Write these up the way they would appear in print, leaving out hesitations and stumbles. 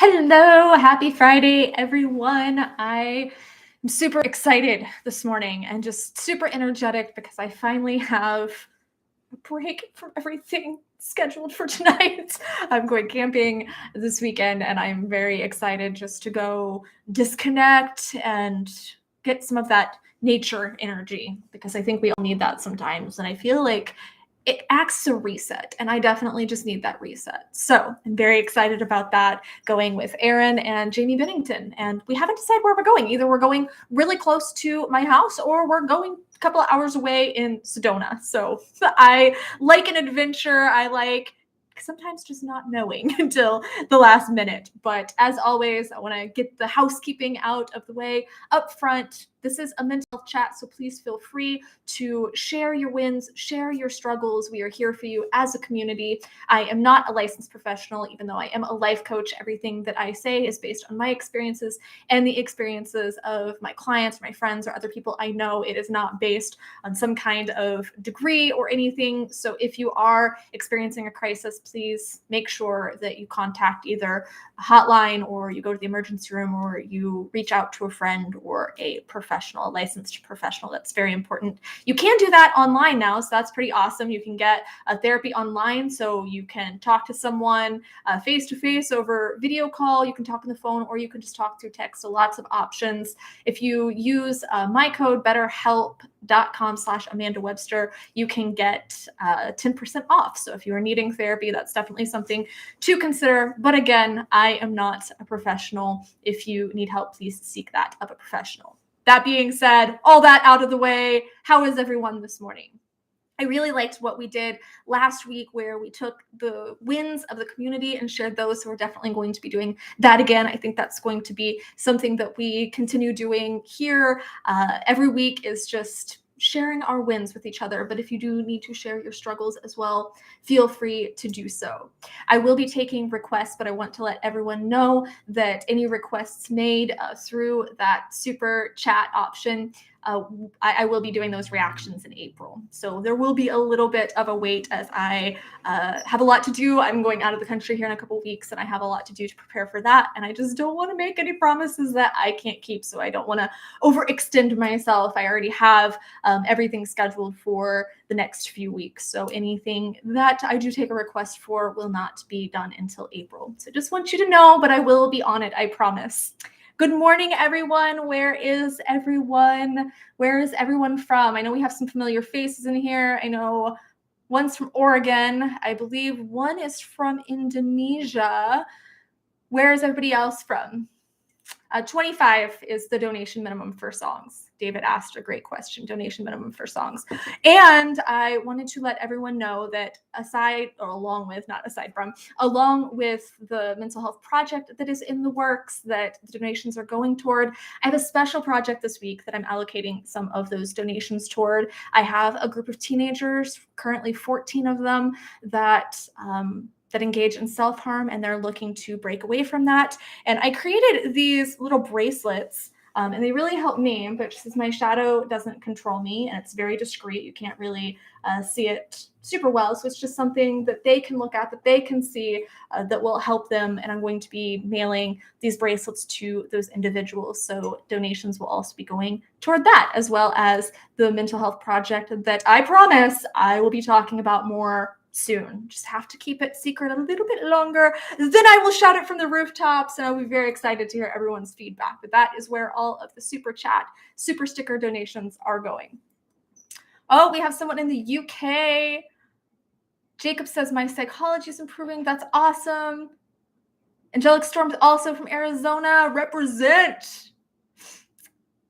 Hello, happy Friday, everyone. I am super excited this morning and just super energetic because I finally have a break from everything scheduled for tonight. I'm going camping this weekend and I'm very excited just to go disconnect and get some of that nature energy because I think we all need that sometimes. And I feel like it acts as a reset, and I definitely just need that reset. So I'm very excited about that, going with Erin and Jamie Bennington. And we haven't decided where we're going. Either we're going really close to my house or we're going a couple of hours away in Sedona. So I like an adventure. I like sometimes just not knowing until the last minute. But as always, I want to get the housekeeping out of the way up front. This is a mental health chat, so please feel free to share your wins, share your struggles. We are here for you as a community. I am not a licensed professional, even though I am a life coach. Everything that I say is based on my experiences and the experiences of my clients, my friends, or other people I know. It is not based on some kind of degree or anything. So if you are experiencing a crisis, please make sure that you contact either a hotline or you go to the emergency room or you reach out to a friend or a professional, a licensed professional. That's very important. You can do that online now, so that's pretty awesome. You can get a therapy online, so you can talk to someone face-to-face over video call. You can talk on the phone, or you can just talk through text. So lots of options. If you use my code betterhelp.com/Amanda Webster, you can get 10% off. So if you are needing therapy, that's definitely something to consider. But again, I am not a professional. If you need help, please seek that of a professional. That being said, all that out of the way, how is everyone this morning? I really liked what we did last week where we took the wins of the community and shared those. So we're definitely going to be doing that again. I think that's going to be something that we continue doing here every week, is just sharing our wins with each other. But if you do need to share your struggles as well, feel free to do so. I will be taking requests, but I want to let everyone know that any requests made through that super chat option, I will be doing those reactions in April. So there will be a little bit of a wait as I have a lot to do. I'm going out of the country here in a couple of weeks and I have a lot to do to prepare for that. And I just don't want to make any promises that I can't keep. So I don't want to overextend myself. I already have everything scheduled for the next few weeks. So anything that I do take a request for will not be done until April. So just want you to know, but I will be on it, I promise. Good morning, everyone. Where is everyone? Where is everyone from? I know we have some familiar faces in here. I know one's from Oregon. I believe one is from Indonesia. Where is everybody else from? 25 is the donation minimum for songs. David asked a great question, donation minimum for songs. And I wanted to let everyone know that along with the mental health project that is in the works that the donations are going toward, I have a special project this week that I'm allocating some of those donations toward. I have a group of teenagers, currently 14 of them, that engage in self-harm, and they're looking to break away from that. And I created these little bracelets, and they really help me, but since my shadow doesn't control me and it's very discreet, you can't really see it super well. So it's just something that they can look at, that they can see, that will help them. And I'm going to be mailing these bracelets to those individuals. So donations will also be going toward that, as well as the mental health project that I promise I will be talking about more soon. Just have to keep it secret a little bit longer. Then I will shout it from the rooftops, and I'll be very excited to hear everyone's feedback. But that is where all of the super chat, super sticker donations are going. Oh, we have someone in the UK. Jacob says, my psychology is improving. That's awesome. Angelic Storm's also from Arizona. Represent.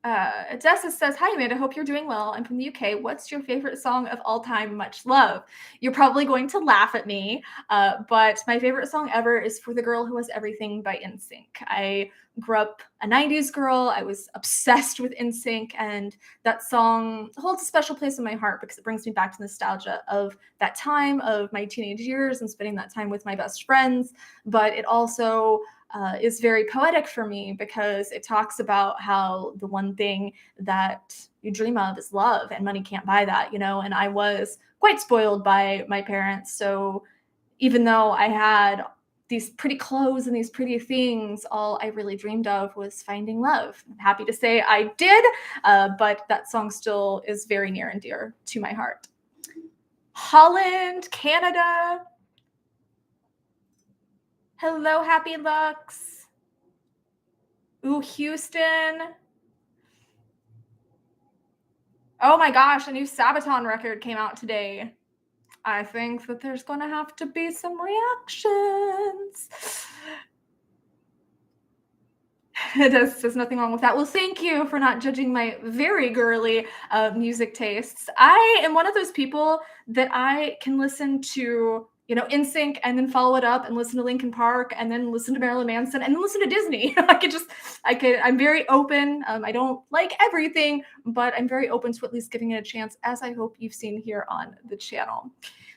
Odessa says, hi, Amanda. Hope you're doing well. I'm from the UK. What's your favorite song of all time? Much love. You're probably going to laugh at me, but my favorite song ever is For the Girl Who Was Everything by NSYNC. I grew up a 90s girl. I was obsessed with NSYNC, and that song holds a special place in my heart because it brings me back to nostalgia of that time of my teenage years and spending that time with my best friends. But it also is very poetic for me because it talks about how the one thing that you dream of is love, and money can't buy that, and I was quite spoiled by my parents. So even though I had these pretty clothes and these pretty things, all I really dreamed of was finding love. I'm happy to say I did, but that song still is very near and dear to my heart. Holland, Canada. Hello, Happy Lux. Ooh, Houston. Oh my gosh, a new Sabaton record came out today. I think that there's going to have to be some reactions. There's nothing wrong with that. Well, thank you for not judging my very girly music tastes. I am one of those people that I can listen to, NSYNC and then follow it up and listen to Linkin Park and then listen to Marilyn Manson and then listen to Disney. I'm very open. I don't like everything, but I'm very open to at least giving it a chance, as I hope you've seen here on the channel.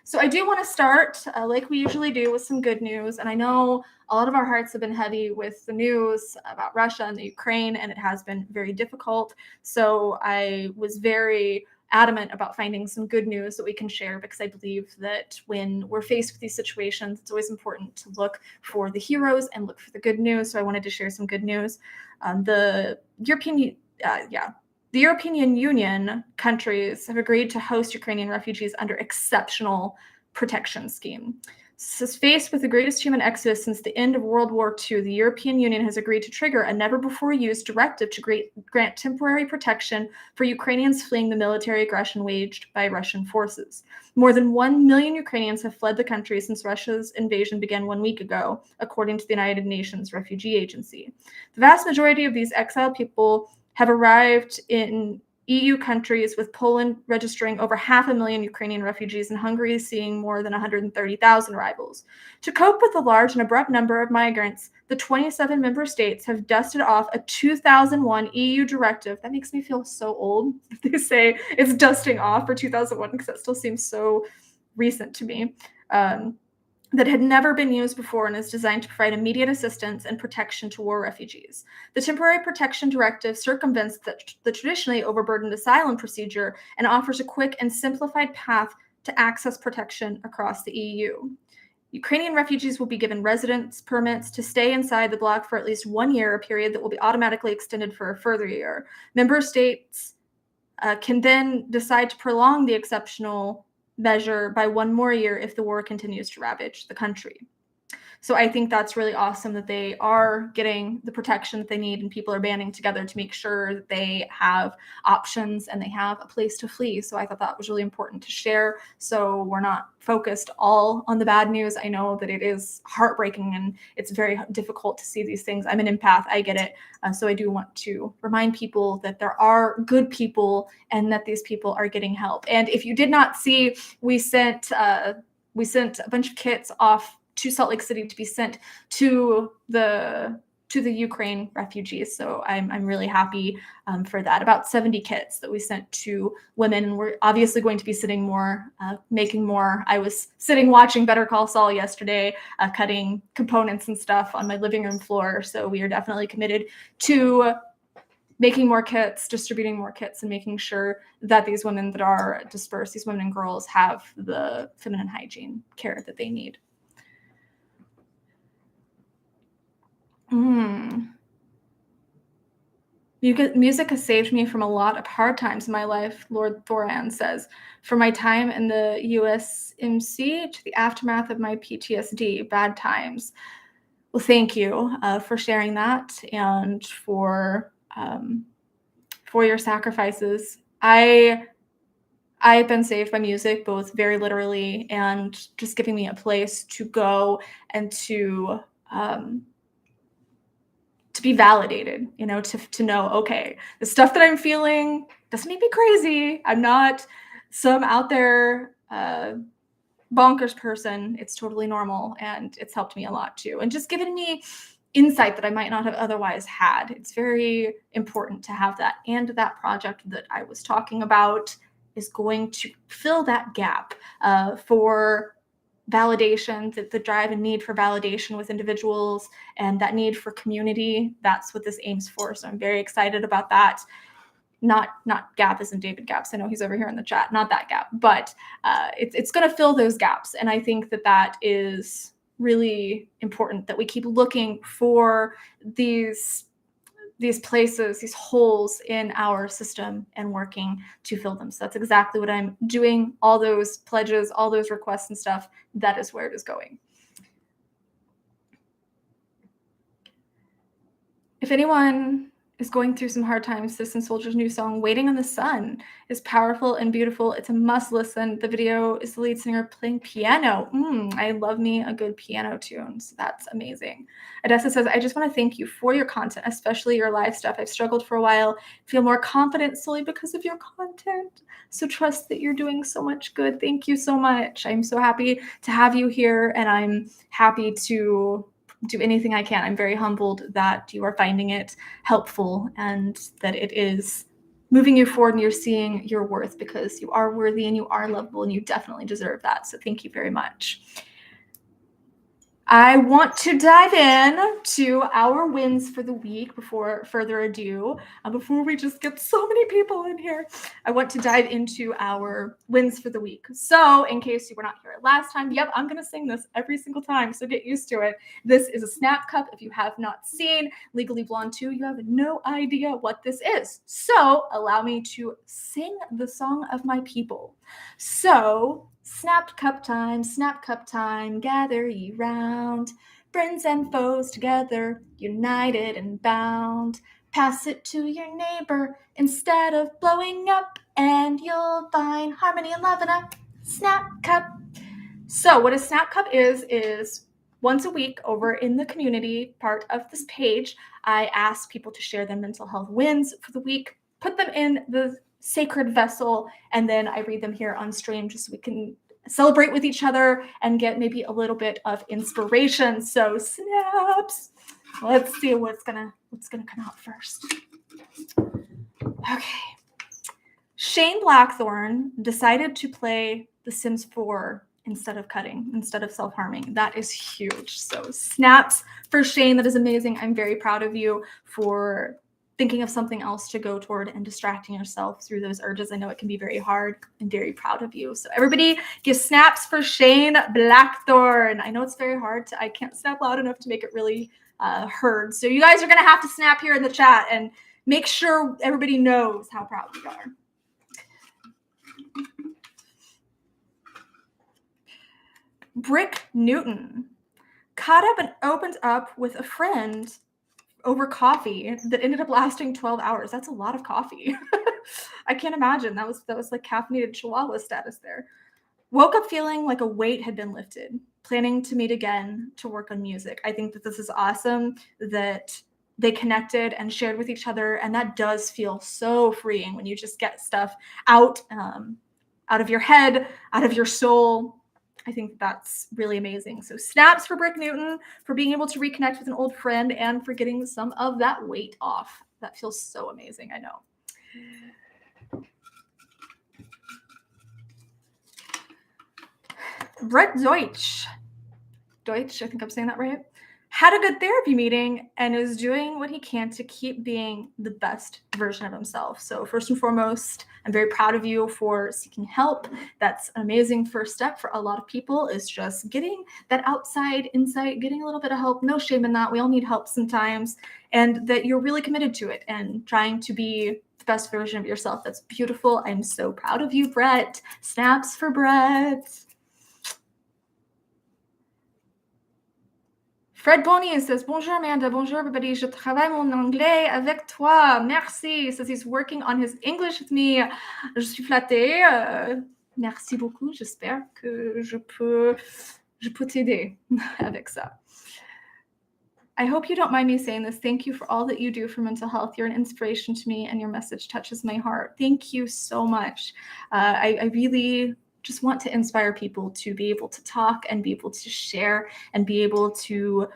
So I do want to start, like we usually do, with some good news. And I know a lot of our hearts have been heavy with the news about Russia and the Ukraine, and it has been very difficult. So I was very adamant about finding some good news that we can share, because I believe that when we're faced with these situations, it's always important to look for the heroes and look for the good news. So I wanted to share some good news. The European Union countries have agreed to host Ukrainian refugees under exceptional protection scheme. So faced with the greatest human exodus since the end of World War II, the European Union has agreed to trigger a never-before-used directive to grant temporary protection for Ukrainians fleeing the military aggression waged by Russian forces. More than 1 million Ukrainians have fled the country since Russia's invasion began 1 week ago, according to the United Nations Refugee Agency. The vast majority of these exiled people have arrived in EU countries, with Poland registering over 500,000 Ukrainian refugees and Hungary seeing more than 130,000 arrivals. To cope with the large and abrupt number of migrants, the 27 member states have dusted off a 2001 EU directive. That makes me feel so old. They say it's dusting off for 2001, because that still seems so recent to me. That had never been used before and is designed to provide immediate assistance and protection to war refugees. The Temporary Protection Directive circumvents the traditionally overburdened asylum procedure and offers a quick and simplified path to access protection across the EU. Ukrainian refugees will be given residence permits to stay inside the bloc for at least 1 year, a period that will be automatically extended for a further year. Member states can then decide to prolong the exceptional measure by 1 more year if the war continues to ravage the country. So I think that's really awesome that they are getting the protection that they need, and people are banding together to make sure that they have options and they have a place to flee. So I thought that was really important to share, so we're not focused all on the bad news. I know that it is heartbreaking and it's very difficult to see these things. I'm an empath, I get it. So I do want to remind people that there are good people and that these people are getting help. And if you did not see, we sent a bunch of kits off to Salt Lake City to be sent to the Ukraine refugees. So I'm really happy for that. About 70 kits that we sent to women. We're obviously going to be sitting more, making more. I was sitting watching Better Call Saul yesterday, cutting components and stuff on my living room floor. So we are definitely committed to making more kits, distributing more kits, and making sure that these women that are dispersed, these women and girls, have the feminine hygiene care that they need. Music has saved me from a lot of hard times in my life, Lord Thoran says. From my time in the USMC to the aftermath of my PTSD, bad times. Well, thank you for sharing that and for your sacrifices. I've been saved by music, both very literally and just giving me a place to go and to be validated, to know, okay, the stuff that I'm feeling doesn't make me crazy. I'm not some out there bonkers person. It's totally normal, and it's helped me a lot too. And just given me insight that I might not have otherwise had. It's very important to have that. And that project that I was talking about is going to fill that gap for validation, the drive and need for validation with individuals, and that need for community. That's what this aims for. So I'm very excited about that. Not gap as in David Gaps. I know he's over here in the chat. Not that gap, but it's going to fill those gaps. And I think that is really important that we keep looking for these places, these holes in our system and working to fill them. So that's exactly what I'm doing. All those pledges, all those requests and stuff, that is where it is going. If anyone is going through some hard times, Citizen Soldier's new song, Waiting on the Sun, is powerful and beautiful. It's a must listen. The video is the lead singer playing piano. I love me a good piano tune, so that's amazing. Odessa says, I just want to thank you for your content, especially your live stuff. I've struggled for a while, feel more confident solely because of your content. So trust that you're doing so much good. Thank you so much. I'm so happy to have you here, and I'm happy to do anything I can. I'm very humbled that you are finding it helpful and that it is moving you forward and you're seeing your worth, because you are worthy and you are lovable and you definitely deserve that. So thank you very much. I want to dive in to our wins for the week before further ado. Before we just get so many people in here, I want to dive into our wins for the week. So in case you were not here last time, yep, I'm going to sing this every single time, so get used to it. This is a snap cup. If you have not seen Legally Blonde 2, you have no idea what this is. So allow me to sing the song of my people. So, snap cup time, gather ye round, friends and foes together, united and bound. Pass it to your neighbor instead of blowing up, and you'll find harmony and love in a snap cup. So what a snap cup is once a week over in the community part of this page, I ask people to share their mental health wins for the week, put them in the sacred vessel, and then I read them here on stream just so we can celebrate with each other and get maybe a little bit of inspiration. So snaps. Let's see what's gonna come out first. Okay. Shane Blackthorne decided to play The Sims 4 instead of self-harming. That is huge. So snaps for Shane. That is amazing. I'm very proud of you for thinking of something else to go toward and distracting yourself through those urges. I know it can be very hard. I'm very proud of you. So everybody give snaps for Shane Blackthorne. I know it's very hard. I can't snap loud enough to make it really heard. So you guys are going to have to snap here in the chat and make sure everybody knows how proud we are. Brick Newton caught up and opened up with a friend over coffee that ended up lasting 12 hours. That's a lot of coffee. I can't imagine. That was like caffeinated chihuahua status there. Woke up feeling like a weight had been lifted, planning to meet again to work on music. I think that this is awesome that they connected and shared with each other, and that does feel so freeing when you just get stuff out of your head, out of your soul. I think that's really amazing. So snaps for Brick Newton for being able to reconnect with an old friend and for getting some of that weight off. That feels so amazing, I know. Brett Deutsch, I think I'm saying that right, had a good therapy meeting and is doing what he can to keep being the best version of himself. So first and foremost, I'm very proud of you for seeking help. That's an amazing first step for a lot of people, is just getting that outside insight, getting a little bit of help. No shame in that. We all need help sometimes, and that you're really committed to it and trying to be the best version of yourself. That's beautiful. I'm so proud of you, Brett. Snaps for Brett. Fred Bonnier says, Bonjour Amanda, bonjour everybody, je travaille mon anglais avec toi, merci. He says he's working on his English with me. Je suis flattée. Merci beaucoup, j'espère que je peux t'aider avec ça. I hope you don't mind me saying this. Thank you for all that you do for mental health. You're an inspiration to me and your message touches my heart. Thank you so much. I really just want to inspire people to be able to talk and be able to share and be able to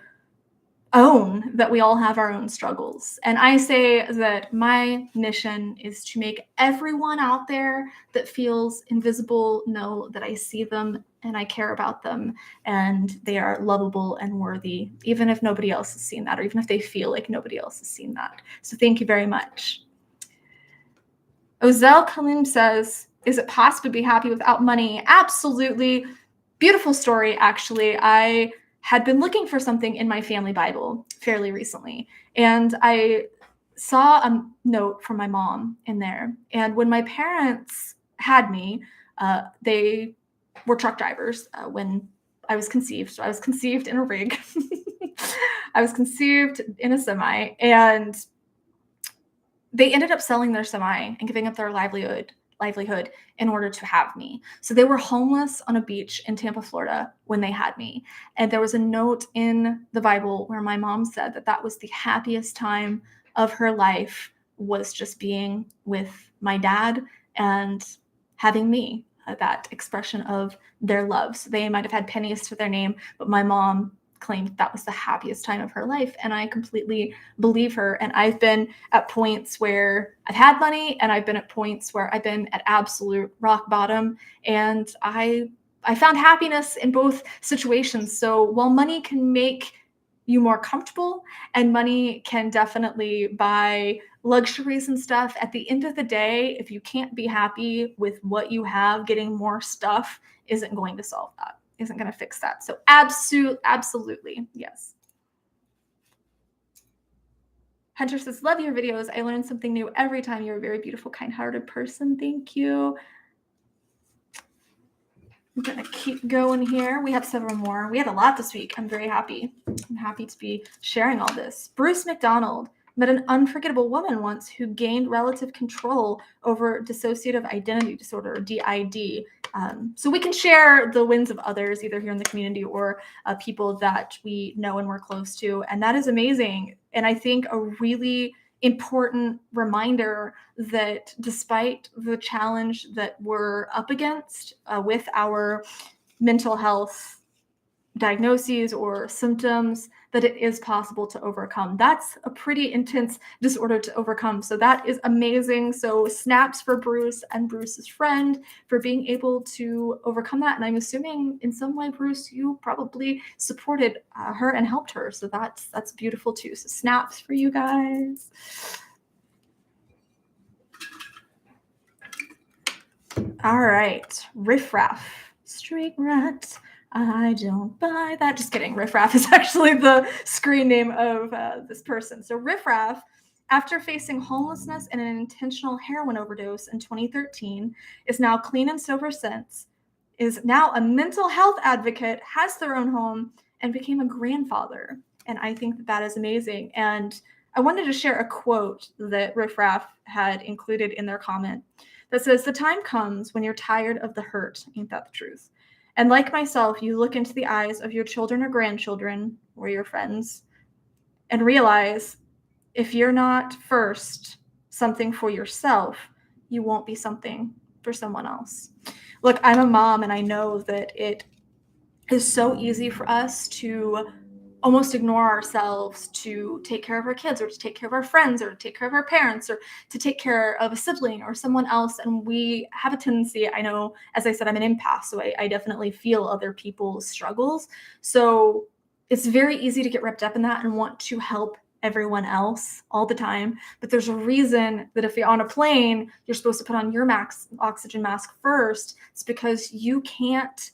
own that we all have our own struggles. And I say that my mission is to make everyone out there that feels invisible know that I see them and I care about them and they are lovable and worthy, even if nobody else has seen that, or even if they feel like nobody else has seen that. So thank you very much. Ozel Kalim says, is it possible to be happy without money? Absolutely. Beautiful story, actually. I had been looking for something in my family Bible fairly recently. And I saw a note from my mom in there. And when my parents had me, they were truck drivers when I was conceived. So I was conceived in a rig. I was conceived in a semi, and they ended up selling their semi and giving up their livelihood in order to have me. So they were homeless on a beach in Tampa, Florida when they had me. And there was a note in the Bible where my mom said that that was the happiest time of her life, was just being with my dad and having me, that expression of their love. So they might have had pennies to their name, but my mom claimed that was the happiest time of her life. And I completely believe her. And I've been at points where I've had money, and I've been at points where I've been at absolute rock bottom. And I found happiness in both situations. So while money can make you more comfortable, and money can definitely buy luxuries and stuff, at the end of the day, if you can't be happy with what you have, getting more stuff isn't going to solve that, isn't going to fix that. So absolutely, yes. Hunter says, love your videos. I learn something new every time. You're a very beautiful, kind-hearted person. Thank you. I'm going to keep going here. We have several more. We had a lot this week. I'm very happy. I'm happy to be sharing all this. Bruce McDonald met an unforgettable woman once who gained relative control over dissociative identity disorder, or DID. So we can share the wins of others, either here in the community or people that we know and we're close to. And that is amazing. And I think a really important reminder that despite the challenge that we're up against with our mental health diagnoses or symptoms, that it is possible to overcome. That's a pretty intense disorder to overcome. So that is amazing. So snaps for Bruce and Bruce's friend for being able to overcome that. And I'm assuming in some way, Bruce, you probably supported her and helped her. So that's beautiful too. So snaps for you guys. All right, riffraff, straight rat. I don't buy that. Just kidding. Riffraff is actually the screen name of this person. So Riffraff, after facing homelessness and an intentional heroin overdose in 2013, is now clean and sober since, is now a mental health advocate, has their own home, and became a grandfather. And I think that that is amazing. And I wanted to share a quote that Riffraff had included in their comment that says, "The time comes when you're tired of the hurt." Ain't that the truth? And like myself, you look into the eyes of your children or grandchildren or your friends and realize if you're not first something for yourself, you won't be something for someone else. Look, I'm a mom, and I know that it is so easy for us to almost ignore ourselves to take care of our kids, or to take care of our friends, or to take care of our parents, or to take care of a sibling or someone else. And we have a tendency, I know, as I said, I'm an empath, so I definitely feel other people's struggles. So it's very easy to get wrapped up in that and want to help everyone else all the time. But there's a reason that if you're on a plane, you're supposed to put on your oxygen mask first. It's because you can't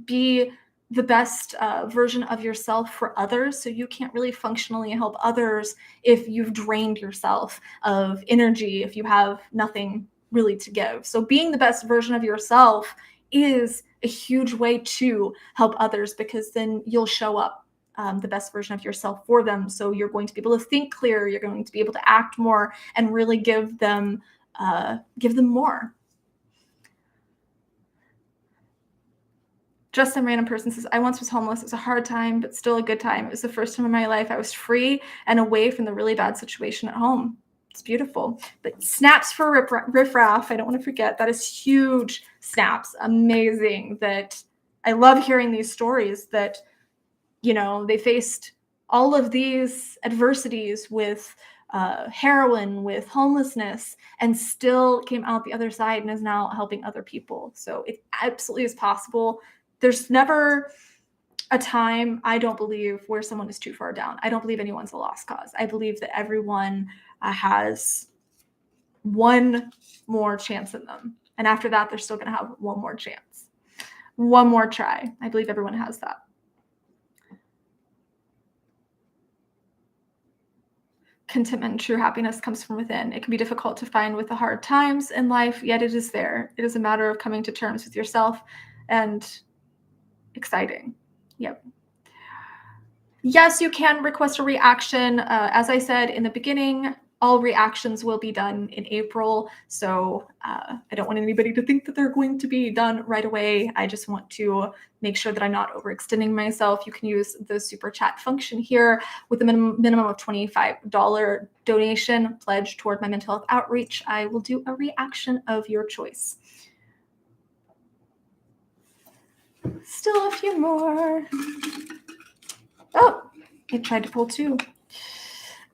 be the best version of yourself for others. So you can't really functionally help others if you've drained yourself of energy, if you have nothing really to give. So being the best version of yourself is a huge way to help others, because then you'll show up the best version of yourself for them. So you're going to be able to think clear, you're going to be able to act more, and really give them more. Just some random person says, I once was homeless. It was a hard time, but still a good time. It was the first time in my life I was free and away from the really bad situation at home. It's beautiful. But snaps for riffraff, I don't want to forget. That is huge. Snaps. Amazing. That I love hearing these stories that, you know, they faced all of these adversities with heroin, with homelessness, and still came out the other side and is now helping other people. So it absolutely is possible. There's never a time, I don't believe, where someone is too far down. I don't believe anyone's a lost cause. I believe that everyone has one more chance in them. And after that, they're still going to have one more chance, one more try. I believe everyone has that. contentment and true happiness comes from within. It can be difficult to find with the hard times in life, yet it is there. It is a matter of coming to terms with yourself and exciting. Yep. Yes, you can request a reaction. As I said in the beginning, all reactions will be done in April. So I don't want anybody to think that they're going to be done right away. I just want to make sure that I'm not overextending myself. You can use the super chat function here with a minimum of $25 donation pledge toward my mental health outreach. I will do a reaction of your choice. Still a few more. Oh, it tried to pull two.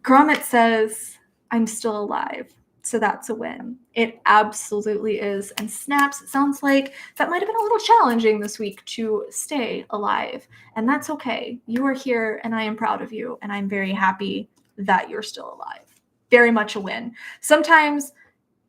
Gromit says, I'm still alive. So that's a win. It absolutely is. And Snaps, it sounds like that might have been a little challenging this week to stay alive. And that's okay. You are here and I am proud of you. And I'm very happy that you're still alive. Very much a win. Sometimes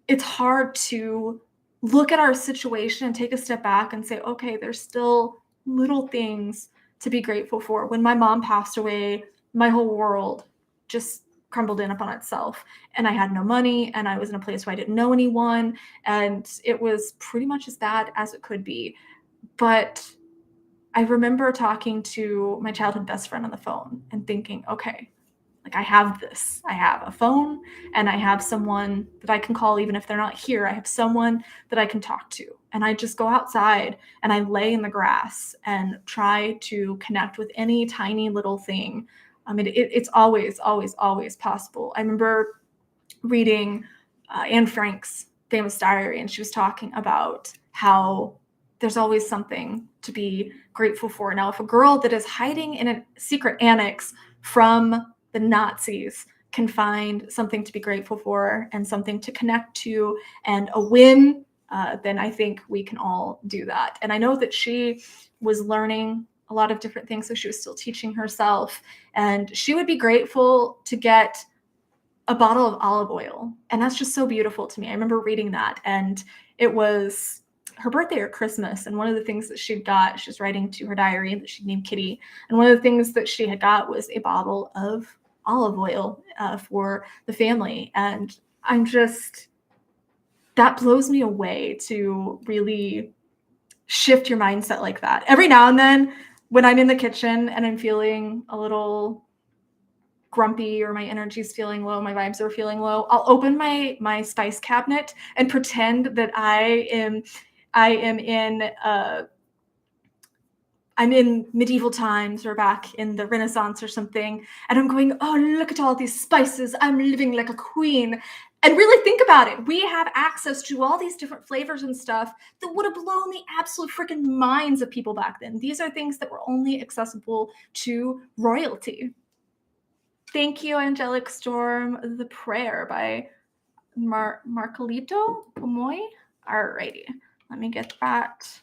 it's hard to look at our situation and take a step back and say, okay, there's still little things to be grateful for. When my mom passed away, my whole world just crumbled in upon itself. And I had no money and I was in a place where I didn't know anyone. And it was pretty much as bad as it could be. But I remember talking to my childhood best friend on the phone and thinking, okay, like I have this. I have a phone and I have someone that I can call even if they're not here. I have someone that I can talk to. And I just go outside and I lay in the grass and try to connect with any tiny little thing. I mean, it's always, always, always possible. I remember reading Anne Frank's famous diary, and she was talking about how there's always something to be grateful for. Now, if a girl that is hiding in a secret annex from the Nazis can find something to be grateful for and something to connect to and a win, then I think we can all do that. And I know that she was learning a lot of different things, so she was still teaching herself, and she would be grateful to get a bottle of olive oil. And that's just so beautiful to me. I remember reading that, and it was her birthday or Christmas. And one of the things that she got, she was writing to her diary that she named Kitty. And one of the things that she had got was a bottle of olive oil for the family. And I'm just, that blows me away to really shift your mindset like that. Every now and then when I'm in the kitchen and I'm feeling a little grumpy or my energy's feeling low, my vibes are feeling low, I'll open my spice cabinet and pretend that I'm in medieval times or back in the Renaissance or something, and I'm going, oh, look at all these spices. I'm living like a queen. And really think about it. We have access to all these different flavors and stuff that would have blown the absolute freaking minds of people back then. These are things that were only accessible to royalty. Thank you, Angelic Storm. The Prayer by Marcolito Pomoy. Alrighty, let me get that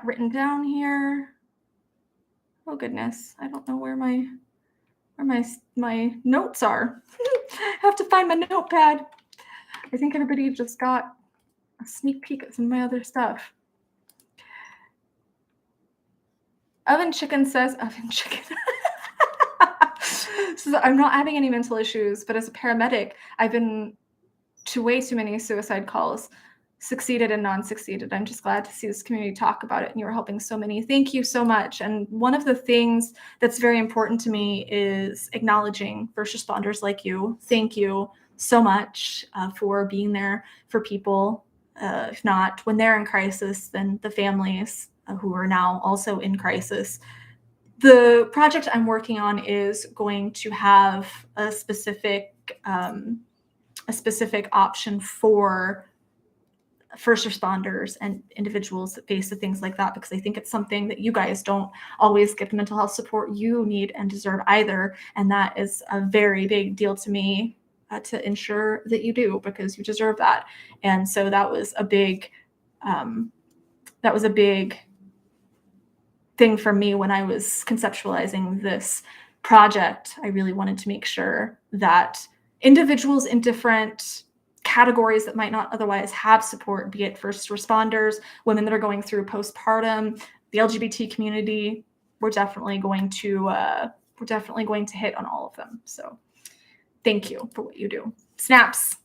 written down here. Oh goodness, I don't know where my notes are. I have to find my notepad. I think everybody just got a sneak peek at some of my other stuff. Oven Chicken says, Oven Chicken. So I'm not having any mental issues, but as a paramedic, I've been to way too many suicide calls, succeeded and non-succeeded. I'm just glad to see this community talk about it, and you're helping so many. Thank you so much. And one of the things that's very important to me is acknowledging first responders like you. Thank you so much for being there for people. If not when they're in crisis, then the families who are now also in crisis. The project I'm working on is going to have a specific option for first responders and individuals that face the things like that, because I think it's something that you guys don't always get the mental health support you need and deserve either. And that is a very big deal to me to ensure that you do, because you deserve that. And so that was a big thing for me when I was conceptualizing this project. I really wanted to make sure that individuals in different categories that might not otherwise have support, be it first responders, women that are going through postpartum, the LGBT community, we're definitely going to hit on all of them. So thank you for what you do. Snaps.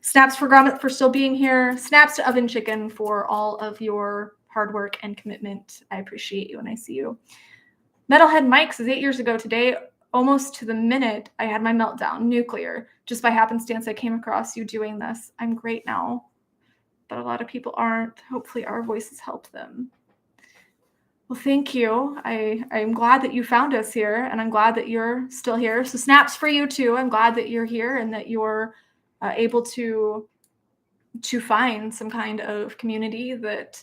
Snaps for Gromit for still being here. Snaps to Oven Chicken for all of your hard work and commitment. I appreciate you and I see you. Metalhead Mike says 8 years ago today, almost to the minute, I had my meltdown, nuclear. Just by happenstance, I came across you doing this. I'm great now, but a lot of people aren't. Hopefully our voices help them. Well, thank you. I'm glad that you found us here, and I'm glad that you're still here. So snaps for you too. I'm glad that you're here and that you're able to find some kind of community that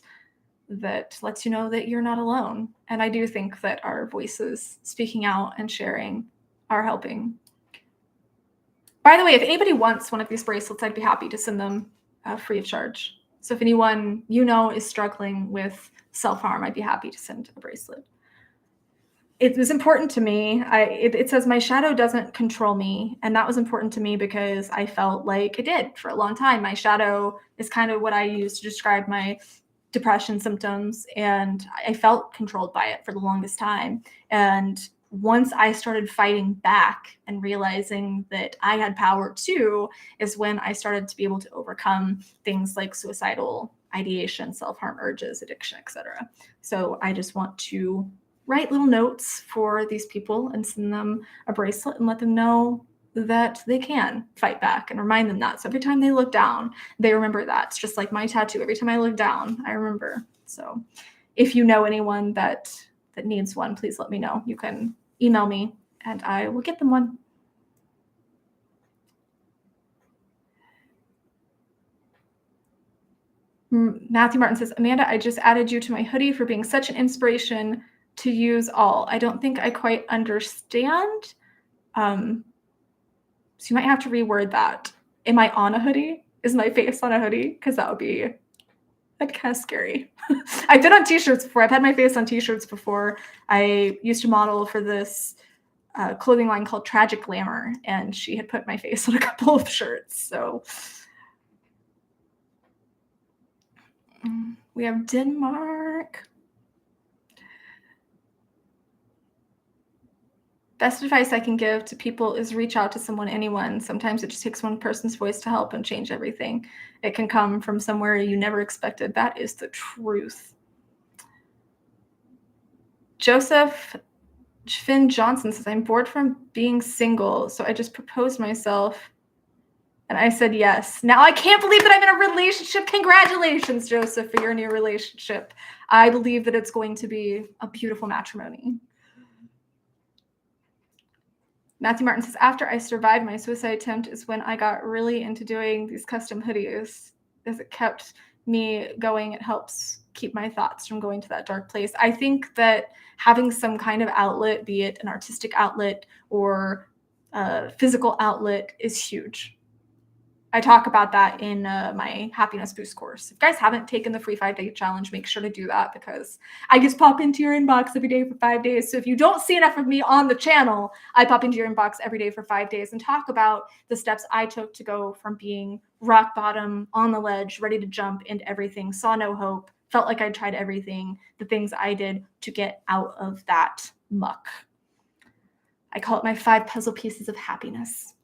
lets you know that you're not alone. And I do think that our voices speaking out and sharing are helping. By the way, if anybody wants one of these bracelets, I'd be happy to send them free of charge. So if anyone you know is struggling with self-harm, I'd be happy to send a bracelet. It was important to me. It says my shadow doesn't control me. And that was important to me because I felt like it did for a long time. My shadow is kind of what I use to describe my depression symptoms. And I felt controlled by it for the longest time. And once I started fighting back and realizing that I had power too, is when I started to be able to overcome things like suicidal ideation, self-harm urges, addiction, etc. So I just want to write little notes for these people and send them a bracelet and let them know that they can fight back and remind them that. So every time they look down, they remember that. It's just like my tattoo. Every time I look down, I remember. So if you know anyone that needs one, please let me know. You can email me and I will get them one. Matthew Martin says, Amanda, I just added you to my hoodie for being such an inspiration to use all. I don't think I quite understand. So you might have to reword that. Am I on a hoodie? Is my face on a hoodie? Because that'd be kind of scary. I've been on t-shirts before. I've had my face on t-shirts before. I used to model for this clothing line called Tragic Glamour, and she had put my face on a couple of shirts. So we have Denmark. Best advice I can give to people is reach out to someone, anyone. Sometimes it just takes one person's voice to help and change everything. It can come from somewhere you never expected. That is the truth. Joseph Finn Johnson says, I'm bored from being single, so I just proposed myself. And I said yes. Now I can't believe that I'm in a relationship. Congratulations, Joseph, for your new relationship. I believe that it's going to be a beautiful matrimony. Matthew Martin says, after I survived my suicide attempt is when I got really into doing these custom hoodies, as it kept me going. It helps keep my thoughts from going to that dark place. I think that having some kind of outlet, be it an artistic outlet or a physical outlet, is huge. I talk about that in my happiness boost course. If you guys haven't taken the free 5-day challenge, make sure to do that because I just pop into your inbox every day for 5 days. So if you don't see enough of me on the channel, I pop into your inbox every day for 5 days and talk about the steps I took to go from being rock bottom, on the ledge, ready to jump into everything, saw no hope, felt like I'd tried everything, the things I did to get out of that muck. I call it my 5 puzzle pieces of happiness.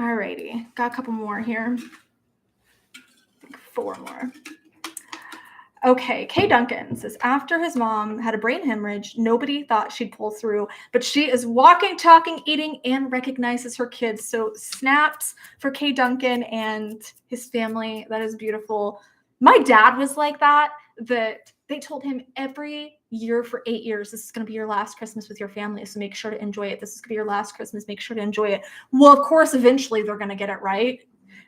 Alrighty, got a couple more here. I think 4 more. Okay, Kay Duncan says, after his mom had a brain hemorrhage, nobody thought she'd pull through, but she is walking, talking, eating, and recognizes her kids. So snaps for Kay Duncan and his family. That is beautiful. My dad was like that they told him every year for 8 years, this is going to be your last Christmas with your family, so make sure to enjoy it. This is going to be your last Christmas. Make sure to enjoy it. Well, of course, eventually they're going to get it right.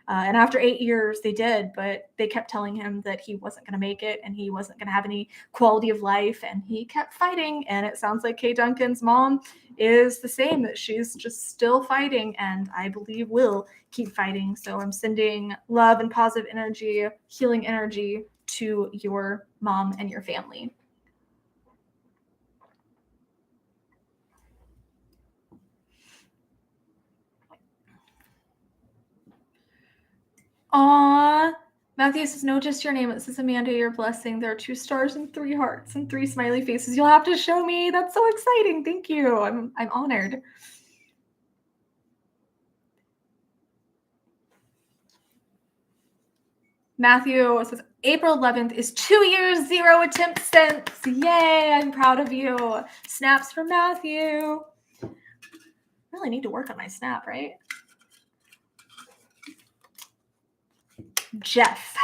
And after 8 years, they did, but they kept telling him that he wasn't going to make it and he wasn't going to have any quality of life. And he kept fighting. And it sounds like Kay Duncan's mom is the same, that she's just still fighting and I believe will keep fighting. So I'm sending love and positive energy, healing energy to your mom and your family. Aw, Matthew says, no, just your name. It says, Amanda, your blessing. There are 2 stars and 3 hearts and 3 smiley faces. You'll have to show me. That's so exciting. Thank you. I'm honored. Matthew says, April 11th is 2 years, 0 attempts since. Yay, I'm proud of you. Snaps for Matthew. Really need to work on my snap, right? Jeff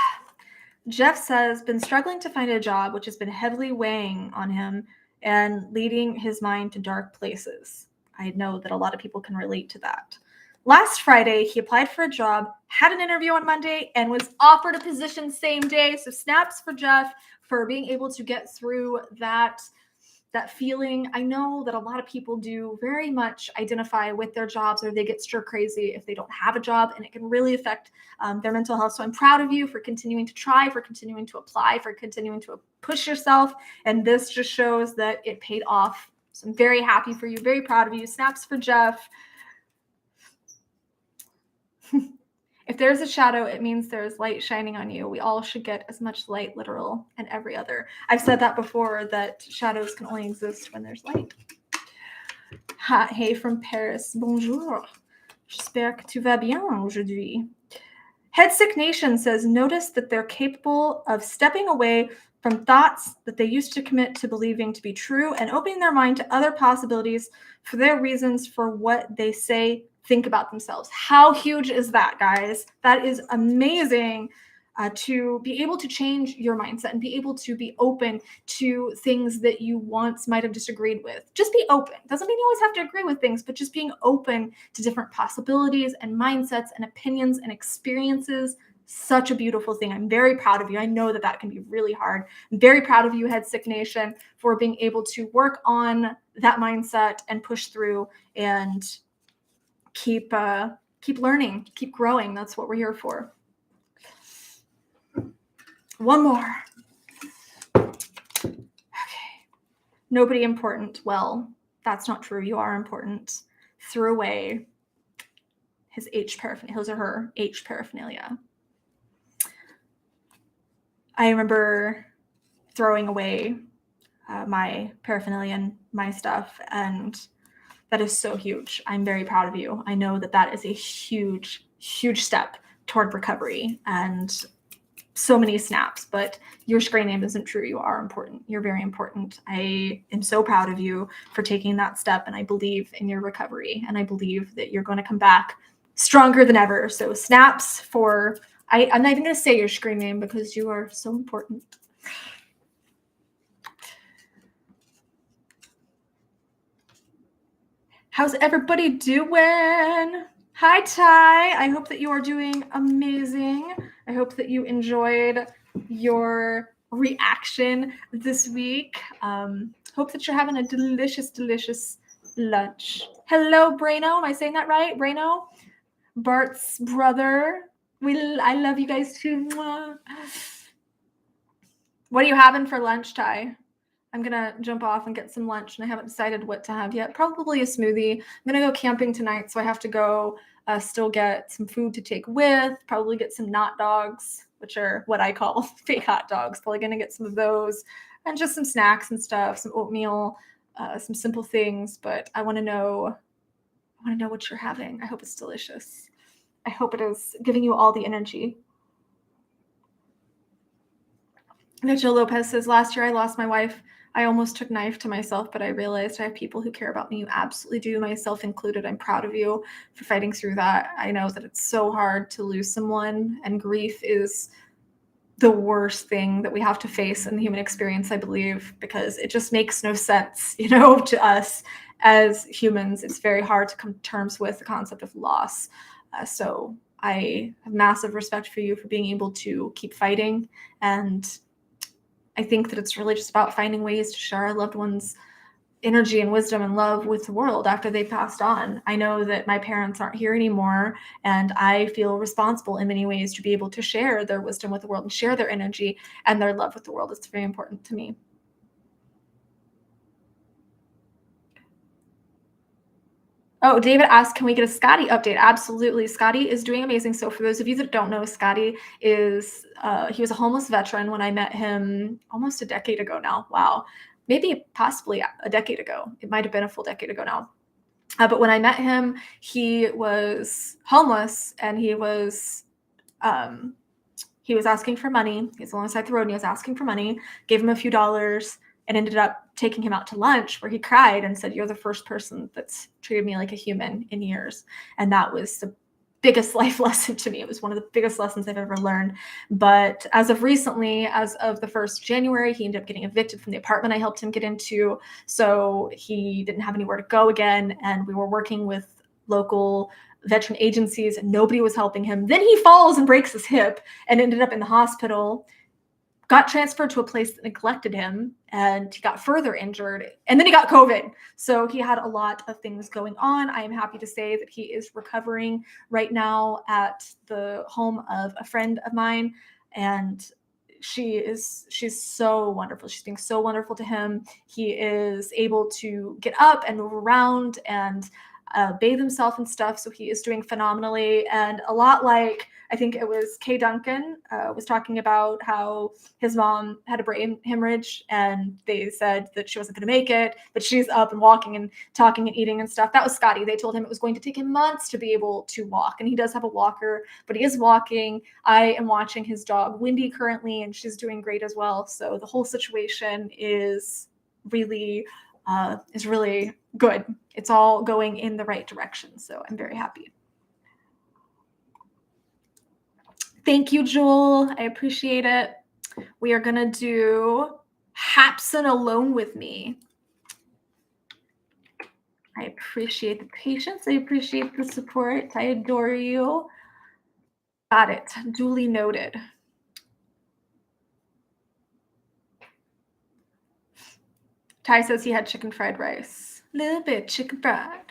says, been struggling to find a job, which has been heavily weighing on him and leading his mind to dark places. I know that a lot of people can relate to that. Last Friday, he applied for a job, had an interview on Monday, and was offered a position same day. So snaps for Jeff for being able to get through that feeling. I know that a lot of people do very much identify with their jobs, or they get stir crazy if they don't have a job, and it can really affect their mental health. So I'm proud of you for continuing to try, for continuing to apply, for continuing to push yourself. And this just shows that it paid off. So I'm very happy for you, very proud of you. Snaps for Jeff. If there's a shadow, it means there's light shining on you. We all should get as much light, literal, and every other. I've said that before, that shadows can only exist when there's light. Hey from Paris. Bonjour. J'espère que tu vas bien aujourd'hui. Headsick Nation says, notice that they're capable of stepping away from thoughts that they used to commit to believing to be true and opening their mind to other possibilities for their reasons for what they think about themselves. How huge is that, guys? That is amazing, to be able to change your mindset and be able to be open to things that you once might have disagreed with. Just be open. Doesn't mean you always have to agree with things, but just being open to different possibilities and mindsets and opinions and experiences. Such a beautiful thing. I'm very proud of you. I know that that can be really hard. I'm very proud of you, Headsick Nation, for being able to work on that mindset and push through and keep learning, keep growing. That's what we're here for. One more. Okay. Nobody important. Well, that's not true. You are important. Threw away his his or her H paraphernalia. I remember throwing away my paraphernalia and my stuff, and that is so huge. I'm very proud of you. I know that that is a huge, huge step toward recovery and so many snaps, but your screen name isn't true. You are important. You're very important. I am so proud of you for taking that step, and I believe in your recovery, and I believe that you're going to come back stronger than ever. So snaps for, I'm not even going to say your screen name because you are so important. How's everybody doing? Hi, Ty. I hope that you are doing amazing. I hope that you enjoyed your reaction this week. Hope that you're having a delicious, delicious lunch. Hello, Brano. Am I saying that right? Brano? Bart's brother. I love you guys too. What are you having for lunch, Ty? I'm going to jump off and get some lunch, and I haven't decided what to have yet. Probably a smoothie. I'm going to go camping tonight, so I have to go still get some food to take with, probably get some knot dogs, which are what I call fake hot dogs. Probably going to get some of those, and just some snacks and stuff, some oatmeal, some simple things. But I want to know what you're having. I hope it's delicious. I hope it is giving you all the energy. Mitchell Lopez says, last year I lost my wife. I almost took knife to myself, but I realized I have people who care about me. You absolutely do, myself included. I'm proud of you for fighting through that. I know that it's so hard to lose someone, and grief is the worst thing that we have to face in the human experience, I believe, because it just makes no sense, to us as humans. It's very hard to come to terms with the concept of loss. So I have massive respect for you for being able to keep fighting, and I think that it's really just about finding ways to share our loved ones' energy and wisdom and love with the world after they passed on. I know that my parents aren't here anymore, and I feel responsible in many ways to be able to share their wisdom with the world and share their energy and their love with the world. It's very important to me. Oh, David asked, can we get a Scotty update? Absolutely. Scotty is doing amazing. So for those of you that don't know, Scotty is, he was a homeless veteran when I met him almost a decade ago now. Wow. Maybe possibly a decade ago. It might have been a full decade ago now. But when I met him, he was homeless and um, he was asking for money. He was alongside the road and he was asking for money, gave him a few dollars, and ended up taking him out to lunch where he cried and said, "You're the first person that's treated me like a human in years." And that was the biggest life lesson to me. It was one of the biggest lessons I've ever learned. But as of recently, as of the 1st of January, he ended up getting evicted from the apartment I helped him get into. So he didn't have anywhere to go again. And we were working with local veteran agencies and nobody was helping him. Then he falls and breaks his hip and ended up in the hospital, got transferred to a place that neglected him, and he got further injured, and then he got COVID. So he had a lot of things going on. I am happy to say that he is recovering right now at the home of a friend of mine, and she's so wonderful. She's being so wonderful to him. He is able to get up and move around and bathe himself and stuff. So he is doing phenomenally. And a lot like, I think it was Kay Duncan was talking about how his mom had a brain hemorrhage and they said that she wasn't going to make it, but she's up and walking and talking and eating and stuff. That was Scotty. They told him it was going to take him months to be able to walk. And he does have a walker, but he is walking. I am watching his dog, Wendy, currently, and she's doing great as well. So the whole situation is really good. It's all going in the right direction. So I'm very happy. Thank you, Jewel. I appreciate it. We are going to do Hapson Alone with Me. I appreciate the patience. I appreciate the support. I adore you. Got it. Duly noted. Ty says he had chicken fried rice. Little bit chicken fried.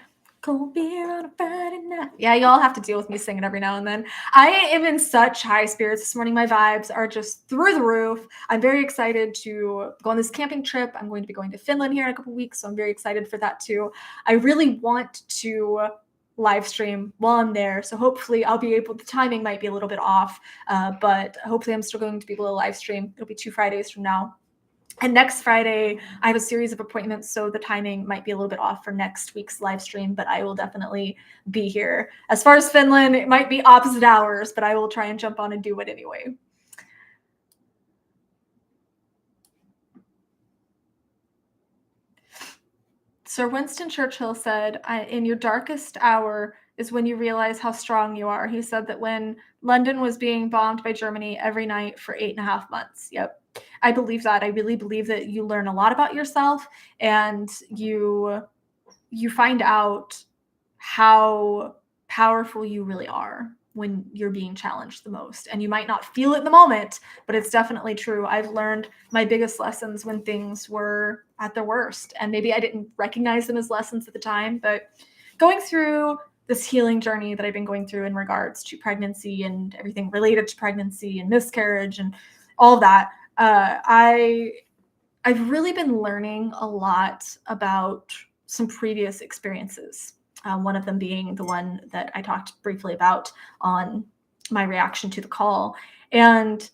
Cold beer on a Friday night. Yeah, y'all have to deal with me singing every now and then. I am in such high spirits this morning. My vibes are just through the roof. I'm very excited to go on this camping trip. I'm going to be going to Finland here in a couple weeks, so I'm very excited for that too. I really want to live stream while I'm there, so hopefully I'll be able, the timing might be a little bit off, but hopefully I'm still going to be able to live stream. It'll be 2 Fridays from now. And next Friday, I have a series of appointments, so the timing might be a little bit off for next week's live stream, but I will definitely be here. As far as Finland, it might be opposite hours, but I will try and jump on and do it anyway. Sir Winston Churchill said, in your darkest hour is when you realize how strong you are. He said that when London was being bombed by Germany every night for 8.5 months. Yep. I believe that. I really believe that you learn a lot about yourself and you find out how powerful you really are when you're being challenged the most. And you might not feel it in the moment, but it's definitely true. I've learned my biggest lessons when things were at their worst. And maybe I didn't recognize them as lessons at the time, but going through this healing journey that I've been going through in regards to pregnancy and everything related to pregnancy and miscarriage and all of that, I've really been learning a lot about some previous experiences. One of them being the one that I talked briefly about on my reaction to the call. And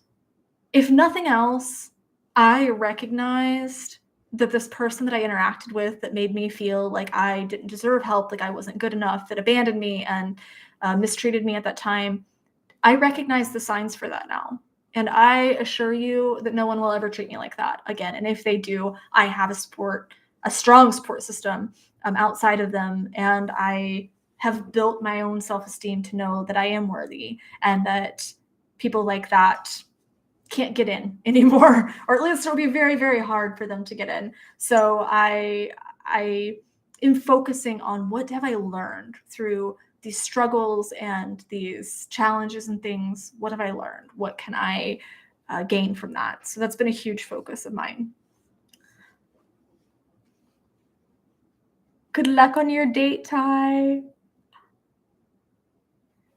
if nothing else, I recognized that this person that I interacted with that made me feel like I didn't deserve help, like I wasn't good enough, that abandoned me and mistreated me at that time, I recognize the signs for that now. And I assure you that no one will ever treat me like that again. And if they do, I have a strong support system outside of them. And I have built my own self-esteem to know that I am worthy and that people like that can't get in anymore, or at least it'll be very, very hard for them to get in. So I am focusing on what have I learned through these struggles and these challenges and things. What have I learned? What can I gain from that? So that's been a huge focus of mine. Good luck on your date, Ty.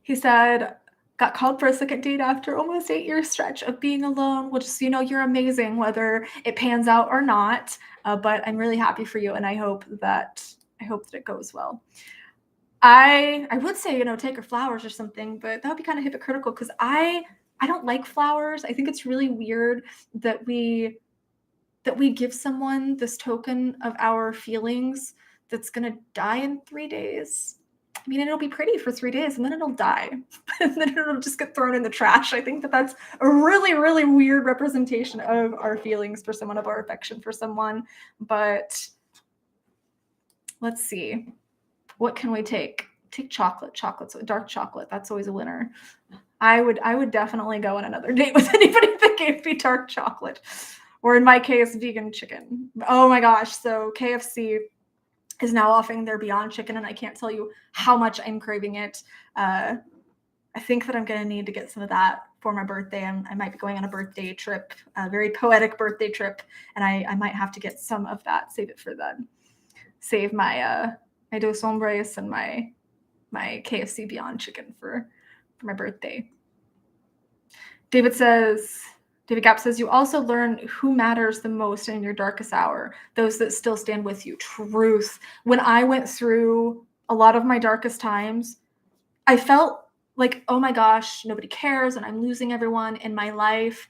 He said, got called for a second date after almost 8-year stretch of being alone. Well, just so you know, you're amazing, whether it pans out or not. But I'm really happy for you, and I hope that it goes well. I would say, take her flowers or something, but that would be kind of hypocritical because I don't like flowers. I think it's really weird that we give someone this token of our feelings that's going to die in 3 days. I mean, it'll be pretty for 3 days and then it'll die. And then it'll just get thrown in the trash. I think that that's a really, really weird representation of our feelings for someone, of our affection for someone. But let's see. What can we take? Take chocolate. Chocolate's dark chocolate. That's always a winner. I would definitely go on another date with anybody that gave me dark chocolate. Or in my case, vegan chicken. Oh my gosh. So KFC is now offering their Beyond Chicken, and I can't tell you how much I'm craving it. I think that I'm going to need to get some of that for my birthday. I might be going on a birthday trip, a very poetic birthday trip, and I might have to get some of that, save it for then. Save my Dos Hombres and my KFC Beyond Chicken for my birthday. David Gap says, you also learn who matters the most in your darkest hour, those that still stand with you. Truth. When I went through a lot of my darkest times, I felt like, oh my gosh, nobody cares and I'm losing everyone in my life.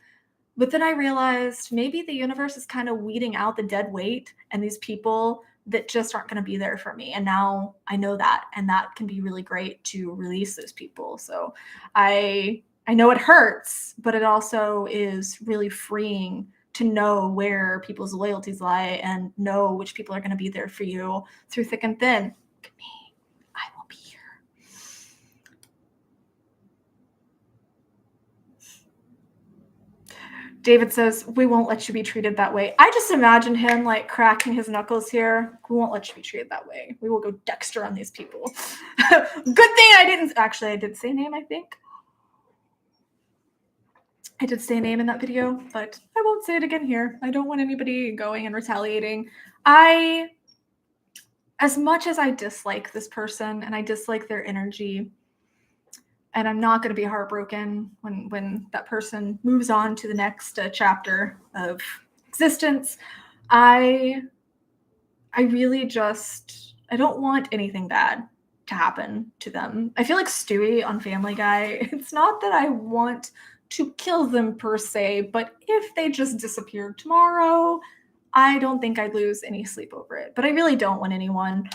But then I realized maybe the universe is kind of weeding out the dead weight and these people that just aren't going to be there for me. And now I know that, and that can be really great to release those people. So I know it hurts, but it also is really freeing to know where people's loyalties lie and know which people are going to be there for you through thick and thin. Look at me. I will be here. David says, we won't let you be treated that way. I just imagine him like cracking his knuckles here. We won't let you be treated that way. We will go Dexter on these people. Good thing I did say name, I think. I did say a name in that video, but I won't say it again here. I don't want anybody going and retaliating. As much as I dislike this person and I dislike their energy, and I'm not going to be heartbroken when that person moves on to the next chapter of existence, I really just, I don't want anything bad to happen to them. I feel like Stewie on Family Guy. It's not that I want to kill them per se, but if they just disappeared tomorrow, I don't think I'd lose any sleep over it. But I really don't want anyone